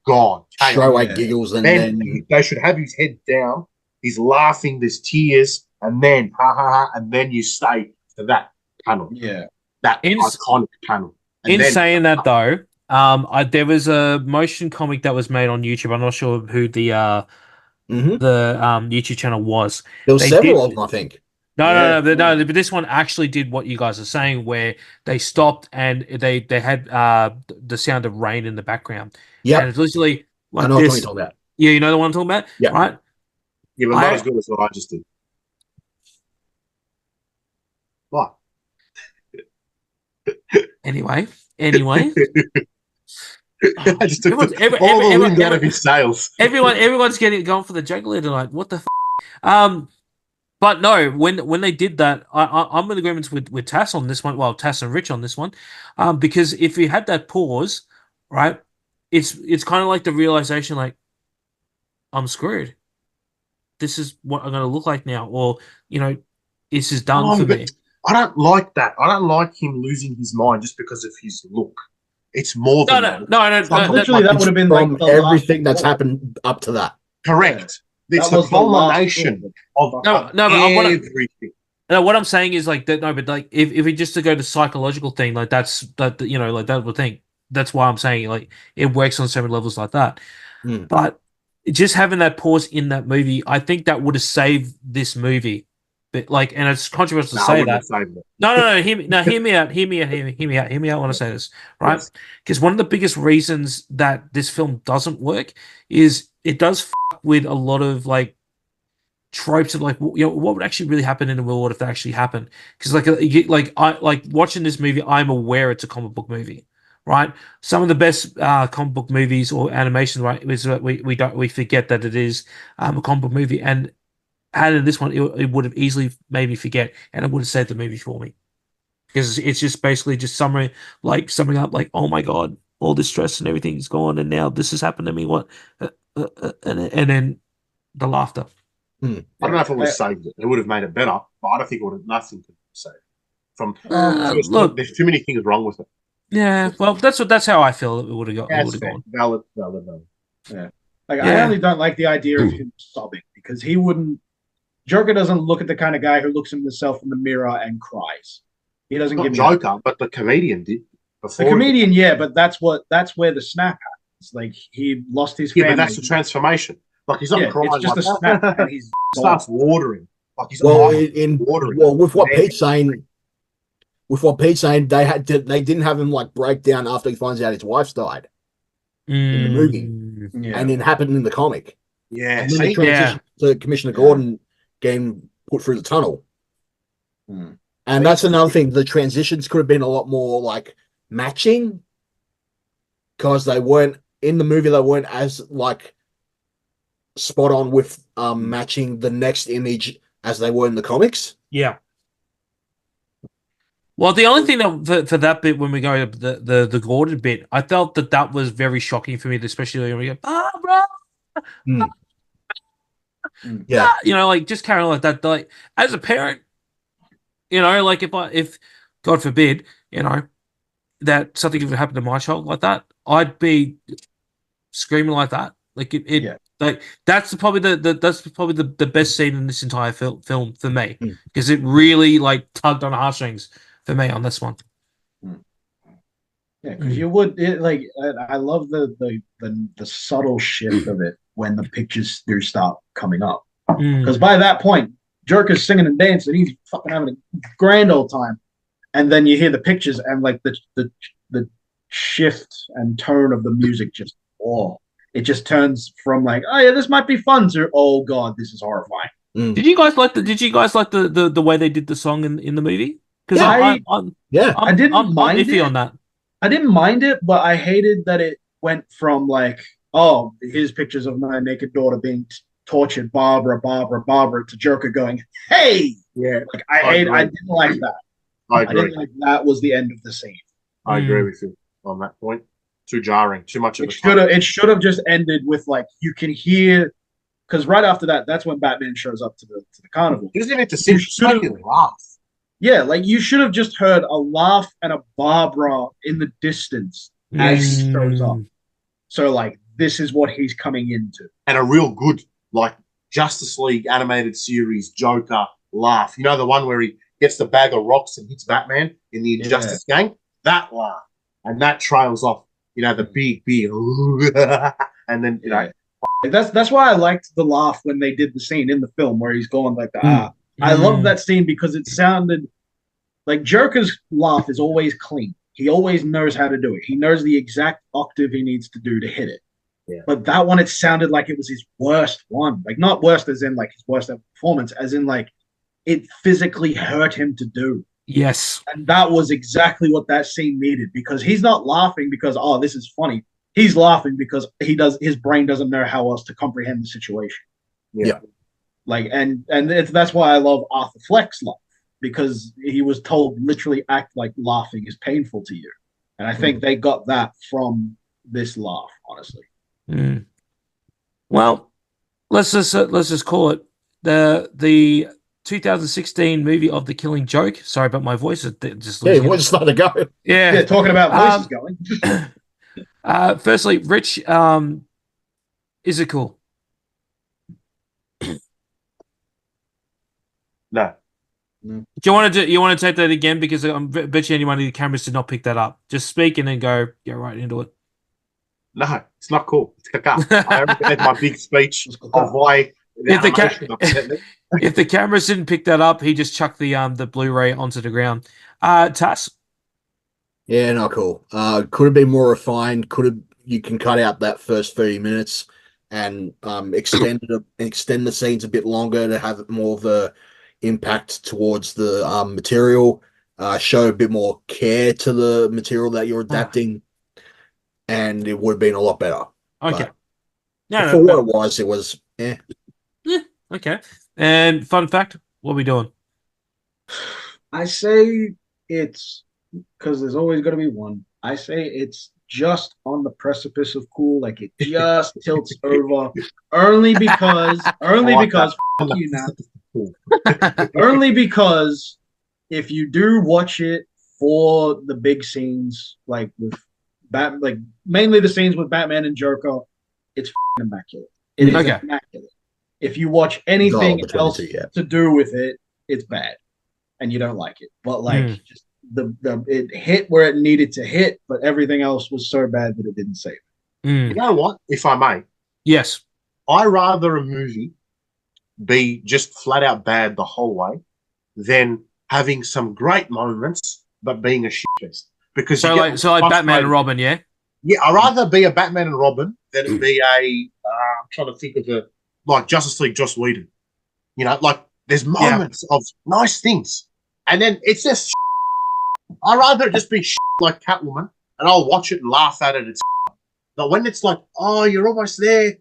gone. Straight away giggles and then they should have his head down. He's laughing, there's tears, and then and then you stay to that panel. That iconic panel. In saying that, though, there was a motion comic that was made on YouTube. I'm not sure who the YouTube channel was. There was several of them, I think. No, but this one actually did what you guys are saying, where they stopped and they had the sound of rain in the background. Yeah, and it's literally like I know what you're talking about. Yeah, you know the one I'm talking about. Yeah, right. Yeah, but not as good as what I just did. What? Anyway. I just took all the wind out of his sails. Everyone's going for the juggler tonight. What the But no, when they did that, I'm in agreement with Tass on this one. Well, Tass and Rich on this one, because if you had that pause, right, it's kind of like the realization, like, I'm screwed. This is what I'm going to look like now, or this is done for me. I don't like that. I don't like him losing his mind just because of his look. It's more No, than no, that. no, no, It's like- no, Literally, that It's would have been from like the everything last that's straw. happened up to that. Correct. It's That the was the last culmination straw. of No, but I wanna- everything. No, what I'm saying is like that. No, but like if we just to go to psychological thing, like that's that you know like that would think that's why I'm saying like it works on several levels like that. Mm. But just having that pause in that movie, I think that would have saved this movie. But like, and it's controversial to No, I say wouldn't that. have saved it. No, hear me out. Hear me out when I say this, right? Yes. Because one of the biggest reasons that this film doesn't work is it does fuck with a lot of like tropes of like what would actually really happen in the real world if that actually happened. Because I like watching this movie, I'm aware it's a comic book movie, right? Some of the best comic book movies or animation, right, is that we forget that it is a comic book movie, and had in this one, it would have easily made me forget, and it would have saved the movie for me. Because it's just basically just summing up, like, oh my god, all this stress and everything's gone, and now this has happened to me. What, and then the laughter. I don't know if it would have saved it. It would have made it better, but I don't think it would have nothing to save. From look, there's too many things wrong with it. Yeah, well, that's how I feel it would have got. Yeah, It would have gone. Valid. Yeah. Like I only don't like the idea of him sobbing because he wouldn't. Joker doesn't look at the kind of guy who looks at himself in the mirror and cries. He doesn't Not give me Joker, but the comedian did. the comedian, yeah, but that's where the snap happens. Like he lost his family. Yeah, but that's the transformation. Like he's not crying. It's just like, a snap, and he's starts watering. Like he's watering. Well, with what Pete's saying, they didn't have him like break down after he finds out his wife's died in the movie, and it happened in the comic. Yeah, and then the transition to Commissioner Gordon getting put through the tunnel. And that's another thing. The transitions could have been a lot more like matching because they weren't in the movie. They weren't as like spot on with matching the next image as they were in the comics. Yeah. Well, the only thing that for that bit when we go to the Gordon bit, I felt that was very shocking for me, especially when we go, bro. Yeah, you know, like just carrying on like that. Like as a parent, you know, like if God forbid, you know, that something would happen to my child like that, I'd be screaming like that. Like like that's probably the best scene in this entire film for me because it really like tugged on heartstrings for me on this one. Yeah, because you would I love the subtle shift of it when the pictures do start coming up. Because by that point, Joker's singing and dancing, he's fucking having a grand old time, and then you hear the pictures and like the shift and tone of the music just it just turns from like, oh yeah, this might be fun to oh god, this is horrifying. Did you guys like the way they did the song in the movie? Because I didn't I'm mind iffy it. on that. I didn't mind it, but I hated that it went from like, oh, here's pictures of my naked daughter being tortured, Barbara, to Joker going, hey, yeah. Like I didn't like that. I agree. I didn't like that was the end of the scene. I agree with you on that point. Too jarring, too much of it should have just ended with like you can hear because right after that, that's when Batman shows up to the carnival. He doesn't need to sing, you laugh. Yeah, like you should have just heard a laugh and a Barbara in the distance as he shows up. So like this is what he's coming into. And a real good like Justice League animated series Joker laugh. You know the one where he gets the bag of rocks and hits Batman in the Injustice gang? That laugh. And that trails off, you know, the big and then you know that's why I liked the laugh when they did the scene in the film where he's going like the I love that scene because it sounded like Joker's laugh is always clean. He always knows how to do it. He knows the exact octave he needs to do to hit it. Yeah. But that one, it sounded like it was his worst one. Like not worst as in like his worst ever performance, as in like it physically hurt him to do. Yes. And that was exactly what that scene needed because he's not laughing because, oh, this is funny. He's laughing because his brain doesn't know how else to comprehend the situation. Yeah. Like, and that's why I love Arthur Fleck's laugh because he was told literally act like laughing is painful to you. And I think they got that from this laugh, honestly. Well, let's just call it the 2016 movie of The Killing Joke. Sorry, but my voice is just Yeah, losing we're it. just starting to go. Yeah, talking about voices going. Firstly, Rich, is it cool? No. Do you want to take that again? Because I bet you anyone the cameras did not pick that up. Just speak and then go right into it. No, it's not cool. It's caca. I already had my big speech of why If the cameras didn't pick that up, he just chucked the Blu-ray onto the ground. Tass? Yeah, not cool. Could have been more refined. You can cut out that first 30 minutes and extend the scenes a bit longer to have more of a impact towards the material. Show a bit more care to the material that you're adapting, and it would have been a lot better. Okay. But for what it was, yeah. Yeah, okay. And fun fact, what are we doing? I say it's because there's always going to be one. I say it's just on the precipice of cool, like it just tilts over, only because fuck you now. Only because if you do watch it for the big scenes, like with mainly the scenes with Batman and Joker, it's immaculate. It is immaculate. If you watch anything else to do with it, it's bad, and you don't like it. But like, just it hit where it needed to hit, but everything else was so bad that it didn't save it. You know what? If I may, yes, I rather a movie be just flat out bad the whole way than having some great moments but being a shitfest. Because so like Batman and Robin, yeah. Yeah, I'd rather be a Batman and Robin than it be a. I'm trying to think of like Justice League, Joss Whedon. You know, like there's moments of nice things, and then it's just. I'd rather it just be like Catwoman, and I'll watch it and laugh at it. But when it's like, oh, you're almost there,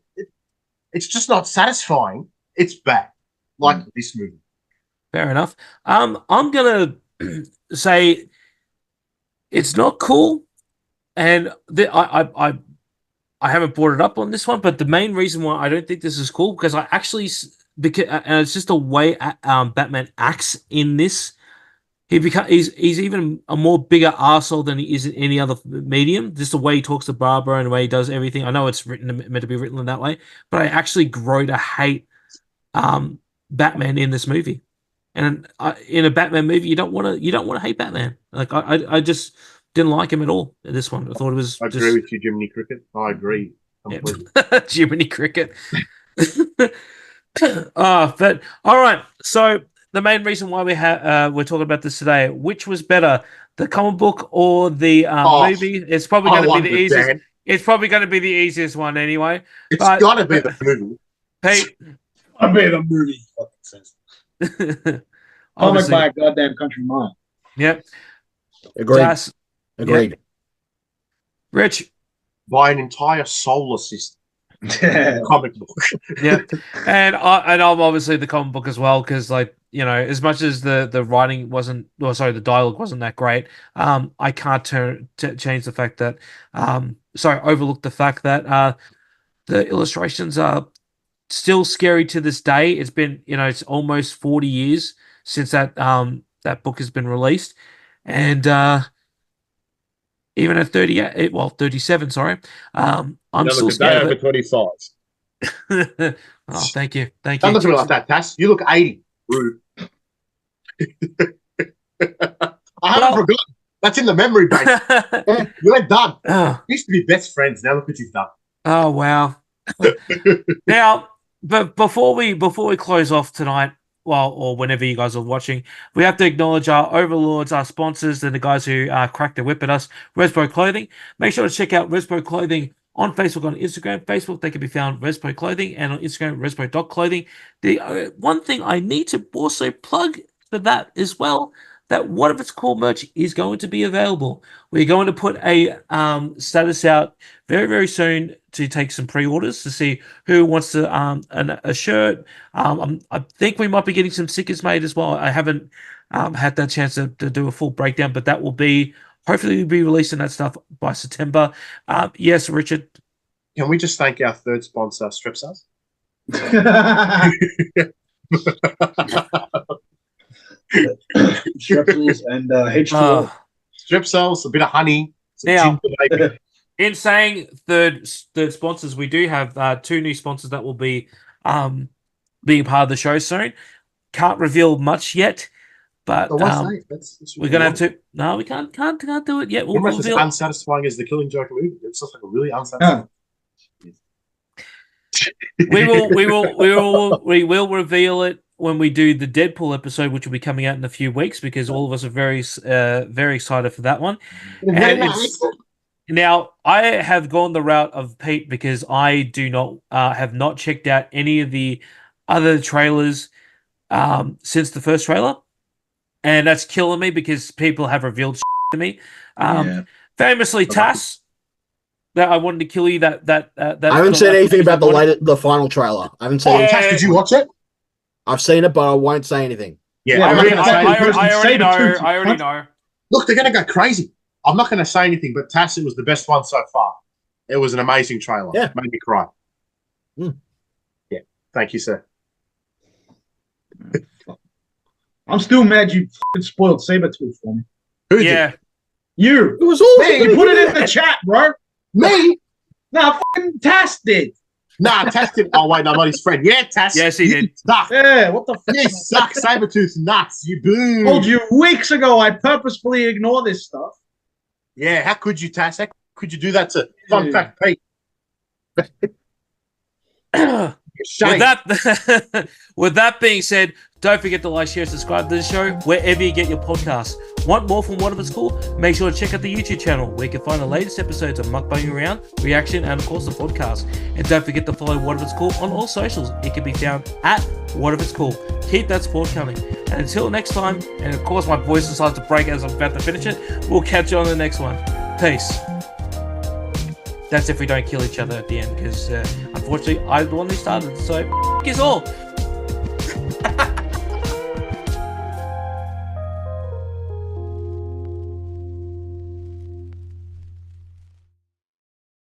it's just not satisfying. It's bad, like this movie. Fair enough. I'm gonna say it's not cool, and I haven't brought it up on this one, but the main reason why I don't think this is cool because and it's just the way Batman acts in this. He's even a more bigger arsehole than he is in any other medium. Just the way he talks to Barbara and the way he does everything. I know it's meant to be written in that way, but I actually grow to hate Batman in this movie. And in a Batman movie, you don't want to hate Batman. Like I just didn't like him at all in this one. I thought it was. I agree with you, Jiminy Cricket. I agree completely. Yeah. Jiminy Cricket. But all right. So the main reason why we're talking about this today, which was better, the comic book or the movie? It's probably going to be the easiest. Dan. It's probably going to be the easiest one anyway. It's got to be the movie. Pete, I bet the movie fucking sense. Comic by a goddamn country mile. Yep. Agreed. Tass, Agreed. Yep. Rich. By an entire solar system. Comic book. Yeah. And I'm obviously the comic book as well, because like, you know, as much as the writing wasn't, or sorry, the dialogue wasn't that great, I can't change the fact that overlook the fact that the illustrations are still scary to this day. It's been, you know, it's almost 40 years since that book has been released, and even at 37, sorry, I'm still scared. Over 25. Oh, thank you. Don't look at me like that, Tass. You look 80. Rude. I haven't forgotten. That's in the memory bank. You ain't done. We used to be best friends. Now look what you've done. Oh wow. Now, but before we close off tonight, or whenever you guys are watching, we have to acknowledge our overlords, our sponsors, and the guys who cracked the whip at us, Respo Clothing. Make sure to check out Respo Clothing on Facebook, on Instagram. Facebook, they can be found Respo Clothing, and on Instagram, Respo.clothing. The one thing I need to also plug for that as well, that What If It's Cool merch is going to be available. We're going to put a status out very, very soon to take some pre-orders to see who wants to a shirt. I think we might be getting some stickers made as well. I haven't had that chance to do a full breakdown, but that will be, hopefully we'll be releasing that stuff by September. Yes, Richard. Can we just thank our third sponsor, Stripsas? Strepsils and H2O. Strip cells, a bit of honey. Some Now- ginger, maybe. In saying third sponsors, we do have 2 new sponsors that will be being part of the show soon. Can't reveal much yet, but That's we're gonna have to. No, we can't do it yet. We'll almost as reveal. unsatisfying as the Killing Joke movie. It's just like a really unsatisfying. We will reveal it when we do the Deadpool episode, which will be coming out in a few weeks, because all of us are very excited for that one. And it's, now I have gone the route of Pete because I do not have not checked out any of the other trailers since the first trailer, and that's killing me because people have revealed to me. Famously, Tass. That I wanted to kill you. That I haven't seen anything about the final trailer. I haven't seen. Tass, did you watch it? I've seen it, but I won't say anything. Yeah, I already know. Look, they're going to go crazy. I'm not going to say anything, but Tass, it was the best one so far. It was an amazing trailer. Yeah. Made me cry. Mm. Yeah. Thank you, sir. I'm still mad you f***ing spoiled Sabretooth for me. Who Yeah. did? You. It was all Man, you put it in the chat, bro. Me? Nah, f***ing Tass did. Nah, Tass did. Oh, wait, no, I'm not his friend. Yeah, Tass. Yes, he you did. Suck. Yeah, what the f***? You suck. Sabretooth nuts. You boo. Told you weeks ago I purposefully ignore this stuff. Yeah, how could you, Tass? How could you do that to Fun Fact Pete? Shame. With that being said, don't forget to like, share, subscribe to the show wherever you get your podcasts. Want more from What If It's Cool? Make sure to check out the YouTube channel where you can find the latest episodes of Mukbang Around, Reaction, and of course the podcast. And don't forget to follow What If It's Cool on all socials. It can be found at What If It's Cool. Keep that support coming. And until next time, and of course my voice decides to break as I'm about to finish it, we'll catch you on the next one. Peace. That's if we don't kill each other at the end, because unfortunately I'm the one who started, so f*** is all.